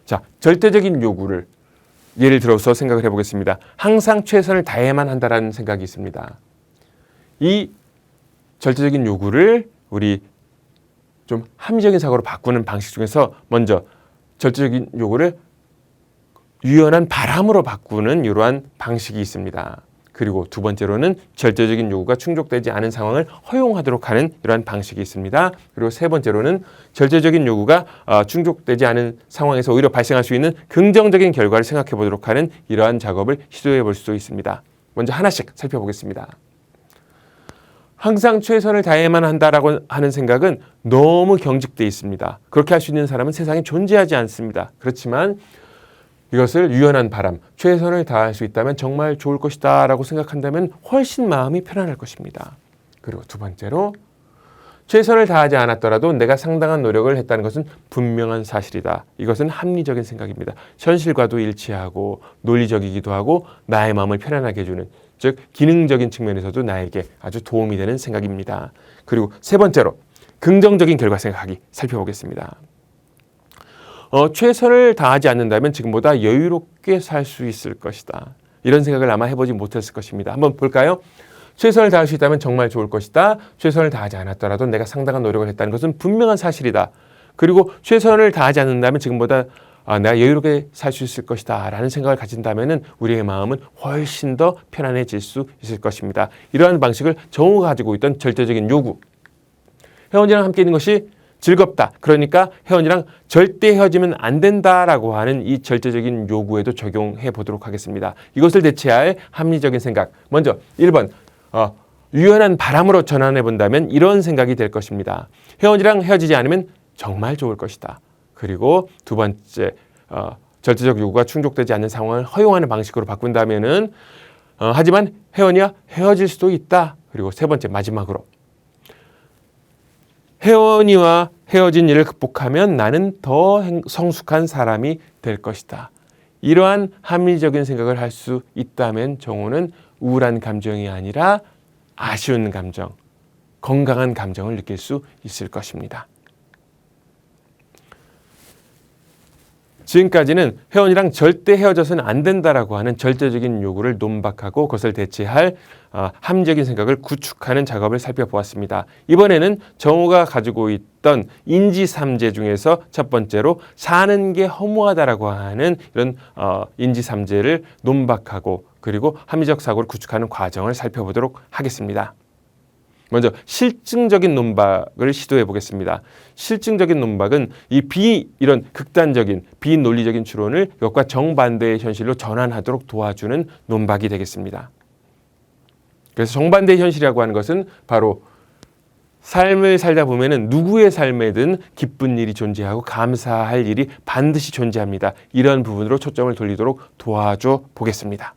A: 자, 절대적인 요구를 예를 들어서 생각을 해보겠습니다. 항상 최선을 다해야만 한다라는 생각이 있습니다. 이 절대적인 요구를 우리 좀 합리적인 사고로 바꾸는 방식 중에서 먼저 절대적인 요구를 유연한 바람으로 바꾸는 이러한 방식이 있습니다. 그리고 두 번째로는 절대적인 요구가 충족되지 않은 상황을 허용하도록 하는 이러한 방식이 있습니다. 그리고 세 번째로는 절대적인 요구가 충족되지 않은 상황에서 오히려 발생할 수 있는 긍정적인 결과를 생각해 보도록 하는 이러한 작업을 시도해 볼 수도 있습니다. 먼저 하나씩 살펴보겠습니다. 항상 최선을 다해야만 한다라고 하는 생각은 너무 경직되어 있습니다. 그렇게 할 수 있는 사람은 세상에 존재하지 않습니다. 그렇지만 이것을 유연한 바람, 최선을 다할 수 있다면 정말 좋을 것이다 라고 생각한다면 훨씬 마음이 편안할 것입니다. 그리고 두 번째로 최선을 다하지 않았더라도 내가 상당한 노력을 했다는 것은 분명한 사실이다. 이것은 합리적인 생각입니다. 현실과도 일치하고 논리적이기도 하고 나의 마음을 편안하게 해주는, 즉 기능적인 측면에서도 나에게 아주 도움이 되는 생각입니다. 그리고 세 번째로 긍정적인 결과 생각하기 살펴보겠습니다. 최선을 다하지 않는다면 지금보다 여유롭게 살 수 있을 것이다. 이런 생각을 아마 해보지 못했을 것입니다. 한번 볼까요? 최선을 다할 수 있다면 정말 좋을 것이다. 최선을 다하지 않았더라도 내가 상당한 노력을 했다는 것은 분명한 사실이다. 그리고 최선을 다하지 않는다면 지금보다 내가 여유롭게 살 수 있을 것이다 라는 생각을 가진다면 우리의 마음은 훨씬 더 편안해질 수 있을 것입니다. 이러한 방식을 정우가 가지고 있던 절대적인 요구. 혜원이랑 함께 있는 것이 즐겁다. 그러니까 혜원이랑 절대 헤어지면 안 된다라고 하는 이 절대적인 요구에도 적용해 보도록 하겠습니다. 이것을 대체할 합리적인 생각. 먼저 1번 유연한 바람으로 전환해 본다면 이런 생각이 될 것입니다. 혜원이랑 헤어지지 않으면 정말 좋을 것이다. 그리고 두 번째 절대적 요구가 충족되지 않는 상황을 허용하는 방식으로 바꾼다면은 하지만 혜원이와 헤어질 수도 있다. 그리고 세 번째 마지막으로 혜원이와 헤어진 일을 극복하면 나는 더 성숙한 사람이 될 것이다. 이러한 합리적인 생각을 할 수 있다면 정우는 우울한 감정이 아니라 아쉬운 감정, 건강한 감정을 느낄 수 있을 것입니다. 지금까지는 혜원이랑 절대 헤어져서는 안 된다라고 하는 절대적인 요구를 논박하고 그것을 대체할 합리적인 생각을 구축하는 작업을 살펴보았습니다. 이번에는 정우가 가지고 있던 인지삼재 중에서 첫 번째로 사는 게 허무하다라고 하는 이런 인지삼재를 논박하고 그리고 합리적 사고를 구축하는 과정을 살펴보도록 하겠습니다. 먼저 실증적인 논박을 시도해 보겠습니다. 실증적인 논박은 이런 극단적인 비논리적인 추론을 이것과 정반대의 현실로 전환하도록 도와주는 논박이 되겠습니다. 그래서 정반대의 현실이라고 하는 것은 바로 삶을 살다 보면은 누구의 삶에든 기쁜 일이 존재하고 감사할 일이 반드시 존재합니다. 이런 부분으로 초점을 돌리도록 도와줘 보겠습니다.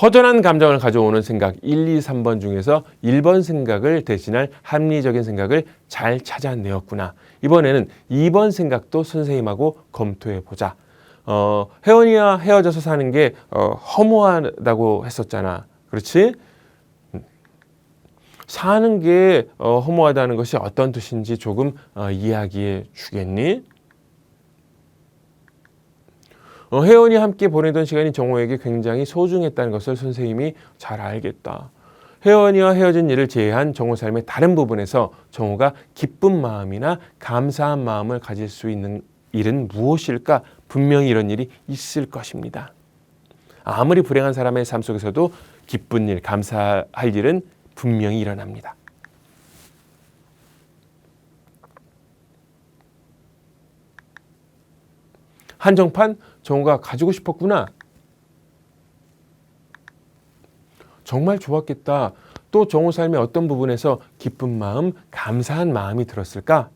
A: 허전한 감정을 가져오는 생각 1, 2, 3번 중에서 1번 생각을 대신할 합리적인 생각을 잘 찾아내었구나. 이번에는 2번 생각도 선생님하고 검토해 보자. 혜원이와 헤어져서 사는 게 허무하다고 했었잖아. 그렇지? 사는 게 허무하다는 것이 어떤 뜻인지 조금 이야기해 주겠니? 혜원이 함께 보내던 시간이 정호에게 굉장히 소중했다는 것을 선생님이 잘 알겠다. 혜원이와 헤어진 일을 제외한 정호 삶의 다른 부분에서 정호가 기쁜 마음이나 감사한 마음을 가질 수 있는 일은 무엇일까? 분명히 이런 일이 있을 것입니다. 아무리 불행한 사람의 삶 속에서도 기쁜 일, 감사할 일은 분명히 일어납니다. 한정판 정우가 가지고 싶었구나. 정말 좋았겠다. 또 정우 삶의 어떤 부분에서 기쁜 마음, 감사한 마음이 들었을까?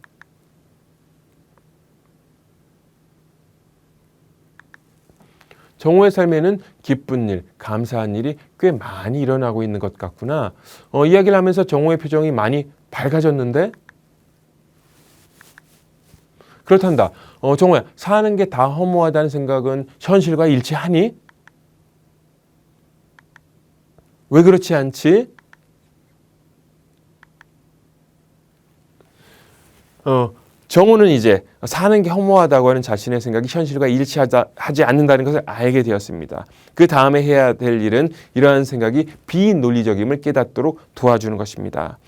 A: 정우의 삶에는 기쁜 일, 감사한 일이 꽤 많이 일어나고 있는 것 같구나. 이야기를 하면서 정우의 표정이 많이 밝아졌는데? 그렇단다. 정우야, 사는 게 다 허무하다는 생각은 현실과 일치하니? 왜 그렇지 않지? 정우는 이제 사는 게 허무하다고 하는 자신의 생각이 현실과 일치하지 않는다는 것을 알게 되었습니다. 그 다음에 해야 될 일은 이러한 생각이 비논리적임을 깨닫도록 도와주는 것입니다.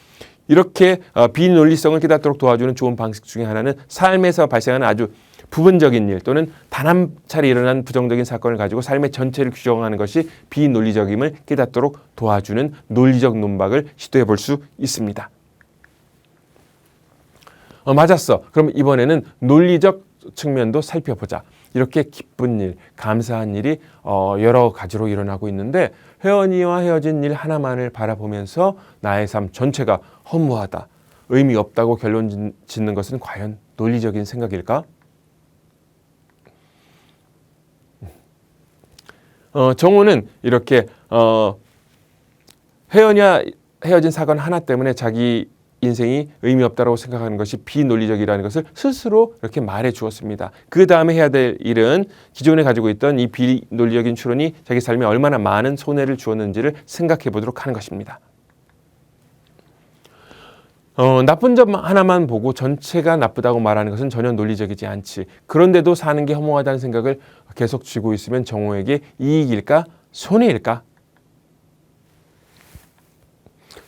A: 이렇게 비논리성을 깨닫도록 도와주는 좋은 방식 중에 하나는 삶에서 발생하는 아주 부분적인 일 또는 단 한 차례 일어난 부정적인 사건을 가지고 삶의 전체를 규정하는 것이 비논리적임을 깨닫도록 도와주는 논리적 논박을 시도해 볼 수 있습니다. 맞았어. 그럼 이번에는 논리적 측면도 살펴보자. 이렇게 기쁜 일, 감사한 일이 여러 가지로 일어나고 있는데 혜원이와 헤어진 일 하나만을 바라보면서 나의 삶 전체가 허무하다, 의미 없다고 결론 짓는 것은 과연 논리적인 생각일까? 정우는 이렇게 혜원이와 헤어진 사건 하나 때문에 자기 인생이 의미 없다고 생각하는 것이 비논리적이라는 것을 스스로 이렇게 말해 주었습니다. 그 다음에 해야 될 일은 기존에 가지고 있던 이 비논리적인 추론이 자기 삶에 얼마나 많은 손해를 주었는지를 생각해 보도록 하는 것입니다. 나쁜 점 하나만 보고 전체가 나쁘다고 말하는 것은 전혀 논리적이지 않지. 그런데도 사는 게 허무하다는 생각을 계속 쥐고 있으면 정호에게 이익일까? 손해일까?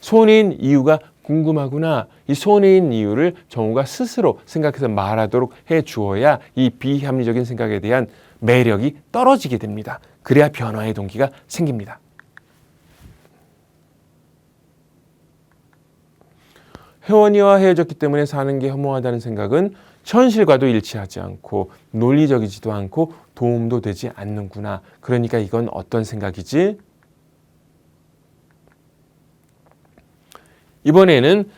A: 손해인 이유가 궁금하구나. 이 손해인 이유를 정호가 스스로 생각해서 말하도록 해 주어야 이 비합리적인 생각에 대한 매력이 떨어지게 됩니다. 그래야 변화의 동기가 생깁니다. 혜원이와 헤어졌기 때문에 사는 게 허무하다는 생각은 현실과도 일치하지 않고 논리적이지도 않고 도움도 되지 않는구나. 그러니까 이건 어떤 생각이지? 이번에는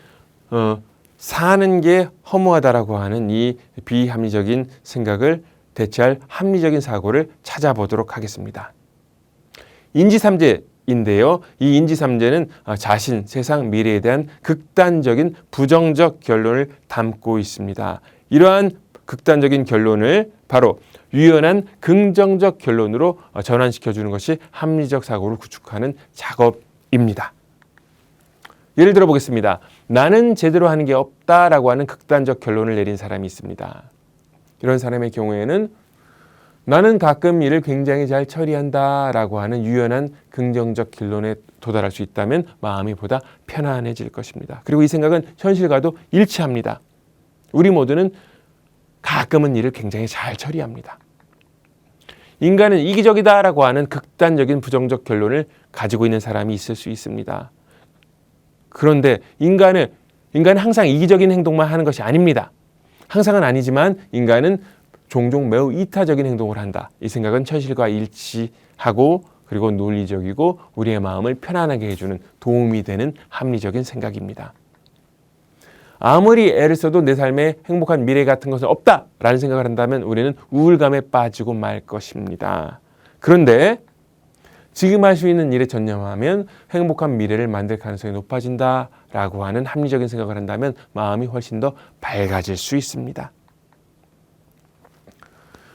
A: 사는 게 허무하다라고 하는 이 비합리적인 생각을 대체할 합리적인 사고를 찾아보도록 하겠습니다. 인지삼재인데요. 이 인지삼재는 자신, 세상, 미래에 대한 극단적인 부정적 결론을 담고 있습니다. 이러한 극단적인 결론을 바로 유연한 긍정적 결론으로 전환시켜주는 것이 합리적 사고를 구축하는 작업입니다. 예를 들어 보겠습니다. 나는 제대로 하는 게 없다라고 하는 극단적 결론을 내린 사람이 있습니다. 이런 사람의 경우에는 나는 가끔 일을 굉장히 잘 처리한다라고 하는 유연한 긍정적 결론에 도달할 수 있다면 마음이 보다 편안해질 것입니다. 그리고 이 생각은 현실과도 일치합니다. 우리 모두는 가끔은 일을 굉장히 잘 처리합니다. 인간은 이기적이다라고 하는 극단적인 부정적 결론을 가지고 있는 사람이 있을 수 있습니다. 그런데 인간은 항상 이기적인 행동만 하는 것이 아닙니다. 항상은 아니지만 인간은 종종 매우 이타적인 행동을 한다. 이 생각은 현실과 일치하고 그리고 논리적이고 우리의 마음을 편안하게 해주는 도움이 되는 합리적인 생각입니다. 아무리 애를 써도 내 삶에 행복한 미래 같은 것은 없다라는 생각을 한다면 우리는 우울감에 빠지고 말 것입니다. 그런데 지금 할 수 있는 일에 전념하면 행복한 미래를 만들 가능성이 높아진다라고 하는 합리적인 생각을 한다면 마음이 훨씬 더 밝아질 수 있습니다.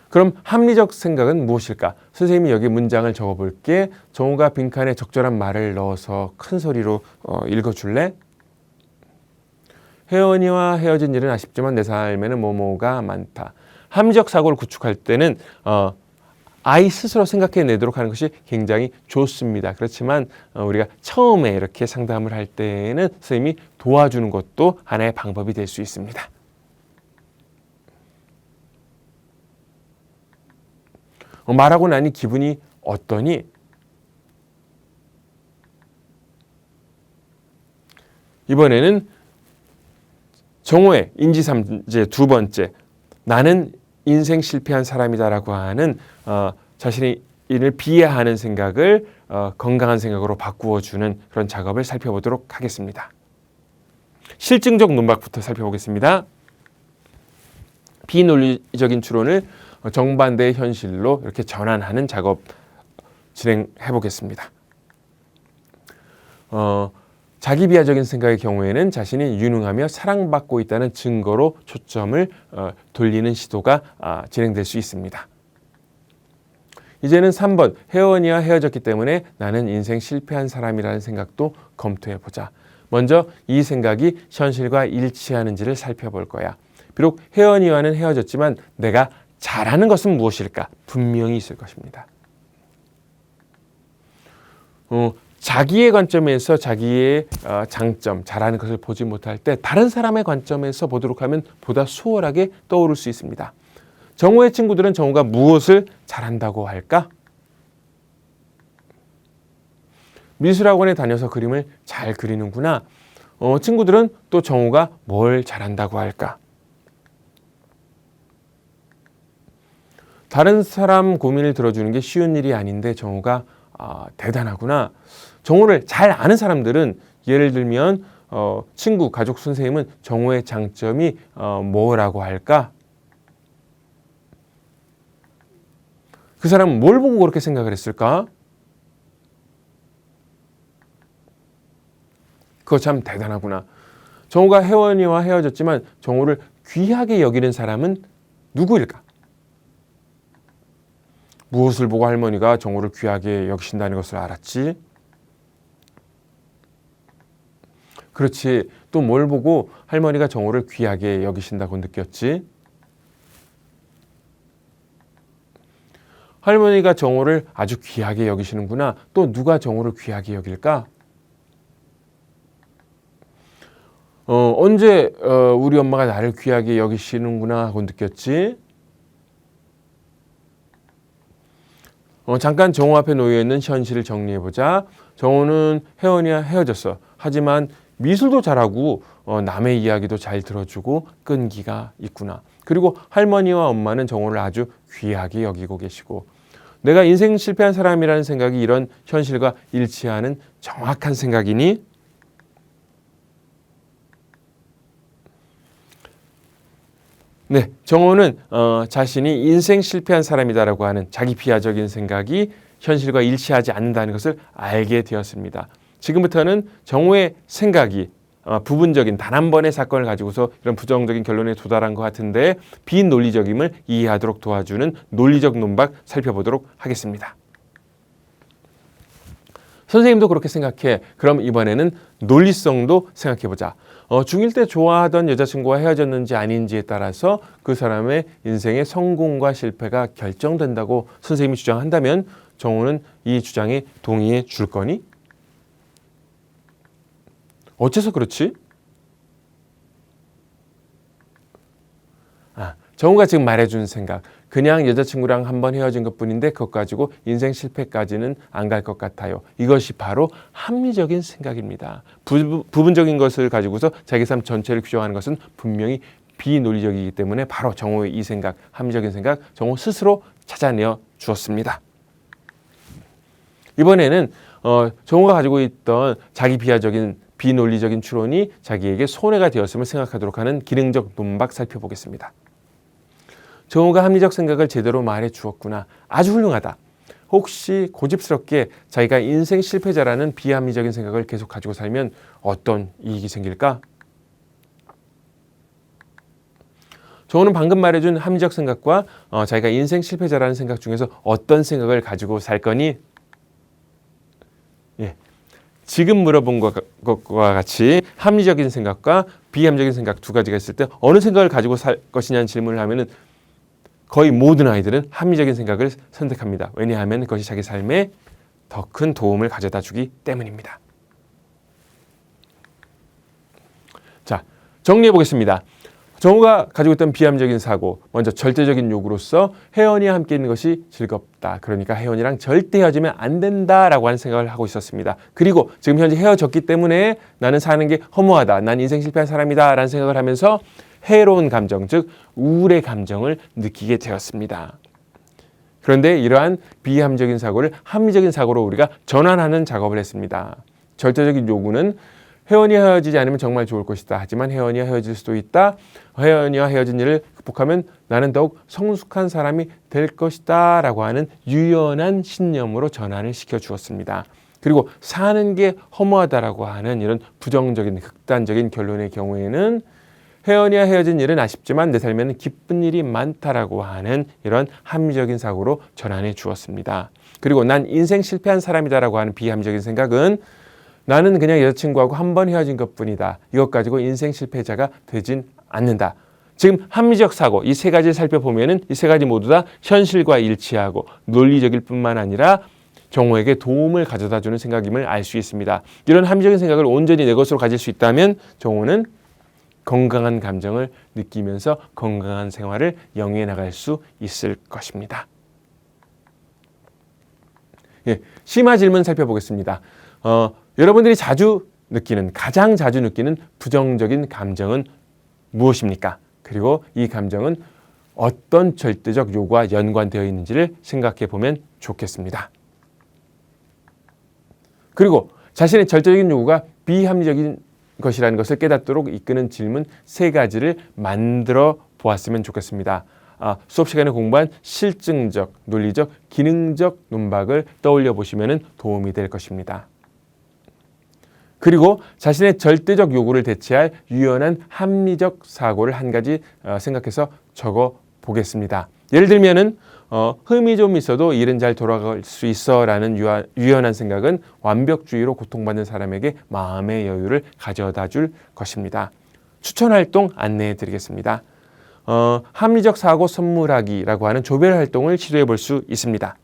A: 그럼 합리적 생각은 무엇일까? 선생님이 여기 문장을 적어볼게. 정우가 빈칸에 적절한 말을 넣어서 큰 소리로 읽어줄래? 혜원이와 헤어진 일은 아쉽지만 내 삶에는 뭐뭐가 많다. 합리적 사고를 구축할 때는 아이 스스로 생각해내도록 하는 것이 굉장히 좋습니다. 그렇지만 우리가 처음에 이렇게 상담을 할 때는 선생님이 도와주는 것도 하나의 방법이 될 수 있습니다. 말하고 나니 기분이 어떠니? 이번에는 정호의 인지삼재 두 번째, 나는 인생 실패한 사람이다라고 하는 자신의 일을 비하하는 생각을 건강한 생각으로 바꾸어주는 그런 작업을 살펴보도록 하겠습니다. 실증적 논박부터 살펴보겠습니다. 비논리적인 추론을 정반대의 현실로 이렇게 전환하는 작업 진행해 보겠습니다. 자기 비하적인 생각의 경우에는 자신이 유능하며 사랑받고 있다는 증거로 초점을 돌리는 시도가 진행될 수 있습니다. 이제는 3번, 혜원이와 헤어졌기 때문에 나는 인생 실패한 사람이라는 생각도 검토해 보자. 먼저 이 생각이 현실과 일치하는지를 살펴볼 거야. 비록 혜원이와는 헤어졌지만 내가 잘하는 것은 무엇일까? 분명히 있을 것입니다. 자기의 관점에서 자기의 장점, 잘하는 것을 보지 못할 때 다른 사람의 관점에서 보도록 하면 보다 수월하게 떠오를 수 있습니다. 정우의 친구들은 정우가 무엇을 잘한다고 할까? 미술학원에 다녀서 그림을 잘 그리는구나. 친구들은 또 정우가 뭘 잘한다고 할까? 다른 사람 고민을 들어주는 게 쉬운 일이 아닌데 정우가 대단하구나. 정우를 잘 아는 사람들은 예를 들면 친구, 가족, 선생님은 정우의 장점이 뭐라고 할까? 그 사람은 뭘 보고 그렇게 생각을 했을까? 그거 참 대단하구나. 정우가 혜원이와 헤어졌지만 정우를 귀하게 여기는 사람은 누구일까? 무엇을 보고 할머니가 정우를 귀하게 여기신다는 것을 알았지? 그렇지. 또 뭘 보고 할머니가 정우를 귀하게 여기신다고 느꼈지? 할머니가 정호를 아주 귀하게 여기시는구나. 또 누가 정호를 귀하게 여길까? 언제 우리 엄마가 나를 귀하게 여기시는구나 하고 느꼈지? 잠깐 정호 앞에 놓여있는 현실을 정리해보자. 정호는 혜원이와 헤어졌어. 하지만 미술도 잘하고 남의 이야기도 잘 들어주고 끈기가 있구나. 그리고 할머니와 엄마는 정호를 아주 귀하게 여기고 계시고, 내가 인생 실패한 사람이라는 생각이 이런 현실과 일치하는 정확한 생각이니? 네, 정호는 자신이 인생 실패한 사람이다라고 하는 자기 비하적인 생각이 현실과 일치하지 않는다는 것을 알게 되었습니다. 지금부터는 정호의 생각이 부분적인 단 한 번의 사건을 가지고서 이런 부정적인 결론에 도달한 것 같은데, 비논리적임을 이해하도록 도와주는 논리적 논박 살펴보도록 하겠습니다. 선생님도 그렇게 생각해. 그럼 이번에는 논리성도 생각해보자. 중1 때 좋아하던 여자친구와 헤어졌는지 아닌지에 따라서 그 사람의 인생의 성공과 실패가 결정된다고 선생님이 주장한다면 정호는 이 주장에 동의해 줄 거니? 어째서 그렇지? 정호가 지금 말해준 생각, 그냥 여자친구랑 한번 헤어진 것뿐인데 그것 가지고 인생 실패까지는 안 갈 것 같아요. 이것이 바로 합리적인 생각입니다. 부분적인 것을 가지고서 자기 삶 전체를 규정하는 것은 분명히 비논리적이기 때문에 바로 정호의 이 생각, 합리적인 생각, 정호 스스로 찾아내어 주었습니다. 이번에는 정호가 가지고 있던 자기 비하적인 비논리적인 추론이 자기에게 손해가 되었음을 생각하도록 하는 기능적 논박 살펴보겠습니다. 정호가 합리적 생각을 제대로 말해 주었구나. 아주 훌륭하다. 혹시 고집스럽게 자기가 인생 실패자라는 비합리적인 생각을 계속 가지고 살면 어떤 이익이 생길까? 정호는 방금 말해준 합리적 생각과 자기가 인생 실패자라는 생각 중에서 어떤 생각을 가지고 살 거니? 예. 지금 물어본 것과 같이 합리적인 생각과 비합리적인 생각 두 가지가 있을 때 어느 생각을 가지고 살 것이냐는 질문을 하면은 거의 모든 아이들은 합리적인 생각을 선택합니다. 왜냐하면 그것이 자기 삶에 더 큰 도움을 가져다 주기 때문입니다. 자, 정리해 보겠습니다. 정호가 가지고 있던 비합리적인 사고, 먼저 절대적인 요구로서 혜원이와 함께 있는 것이 즐겁다. 그러니까 혜원이랑 절대 헤어지면 안 된다라고 하는 생각을 하고 있었습니다. 그리고 지금 현재 헤어졌기 때문에 나는 사는 게 허무하다. 난 인생 실패한 사람이다 라는 생각을 하면서 해로운 감정, 즉 우울의 감정을 느끼게 되었습니다. 그런데 이러한 비합리적인 사고를 합리적인 사고로 우리가 전환하는 작업을 했습니다. 절대적인 요구는 혜원이와 헤어지지 않으면 정말 좋을 것이다. 하지만 혜원이와 헤어질 수도 있다. 혜원이와 헤어진 일을 극복하면 나는 더욱 성숙한 사람이 될 것이다 라고 하는 유연한 신념으로 전환을 시켜주었습니다. 그리고 사는 게 허무하다라고 하는 이런 부정적인 극단적인 결론의 경우에는 혜원이와 헤어진 일은 아쉽지만 내 삶에는 기쁜 일이 많다라고 하는 이런 합리적인 사고로 전환해 주었습니다. 그리고 난 인생 실패한 사람이다라고 하는 비합리적인 생각은 나는 그냥 여자친구하고 한 번 헤어진 것뿐이다. 이것 가지고 인생 실패자가 되진 않는다. 지금 합리적 사고 이 세 가지를 살펴보면은 이 세 가지 모두 다 현실과 일치하고 논리적일 뿐만 아니라 정호에게 도움을 가져다 주는 생각임을 알 수 있습니다. 이런 합리적인 생각을 온전히 내 것으로 가질 수 있다면 정호는 건강한 감정을 느끼면서 건강한 생활을 영위해 나갈 수 있을 것입니다. 예, 심화 질문 살펴보겠습니다. 여러분들이 가장 자주 느끼는 부정적인 감정은 무엇입니까? 그리고 이 감정은 어떤 절대적 요구와 연관되어 있는지를 생각해 보면 좋겠습니다. 그리고 자신의 절대적인 요구가 비합리적인 것이라는 것을 깨닫도록 이끄는 질문 세 가지를 만들어 보았으면 좋겠습니다. 수업 시간에 공부한 실증적, 논리적, 기능적 논박을 떠올려 보시면 도움이 될 것입니다. 그리고 자신의 절대적 요구를 대체할 유연한 합리적 사고를 한 가지 생각해서 적어 보겠습니다. 예를 들면은 흠이 좀 있어도 일은 잘 돌아갈 수 있어 라는 유연한 생각은 완벽주의로 고통받는 사람에게 마음의 여유를 가져다 줄 것입니다. 추천 활동 안내해 드리겠습니다. 합리적 사고 선물하기라고 하는 조별 활동을 시도해 볼 수 있습니다.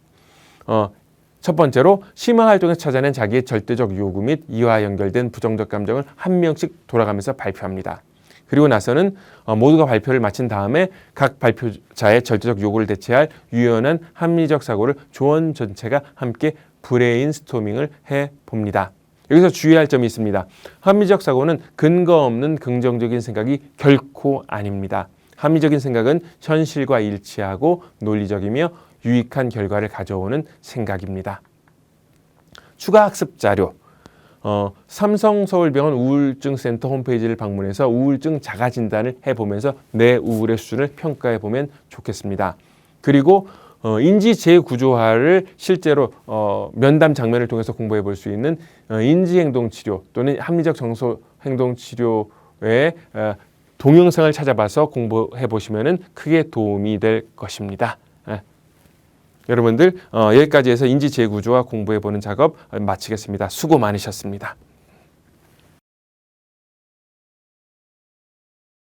A: 첫 번째로 심화 활동에서 찾아낸 자기의 절대적 요구 및 이와 연결된 부정적 감정을 한 명씩 돌아가면서 발표합니다. 그리고 나서는 모두가 발표를 마친 다음에 각 발표자의 절대적 요구를 대체할 유연한 합리적 사고를 조원 전체가 함께 브레인스토밍을 해봅니다. 여기서 주의할 점이 있습니다. 합리적 사고는 근거 없는 긍정적인 생각이 결코 아닙니다. 합리적인 생각은 현실과 일치하고 논리적이며 유익한 결과를 가져오는 생각입니다. 추가 학습 자료. 삼성서울병원 우울증센터 홈페이지를 방문해서 우울증 자가진단을 해보면서 내 우울의 수준을 평가해보면 좋겠습니다. 그리고 인지 재구조화를 실제로 면담 장면을 통해서 공부해 볼 수 있는 인지행동치료 또는 합리적 정서행동치료의 동영상을 찾아봐서 공부해 보시면 크게 도움이 될 것입니다. 여러분들 여기까지 해서 인지 재구조화 공부해 보는 작업 마치겠습니다. 수고 많으셨습니다.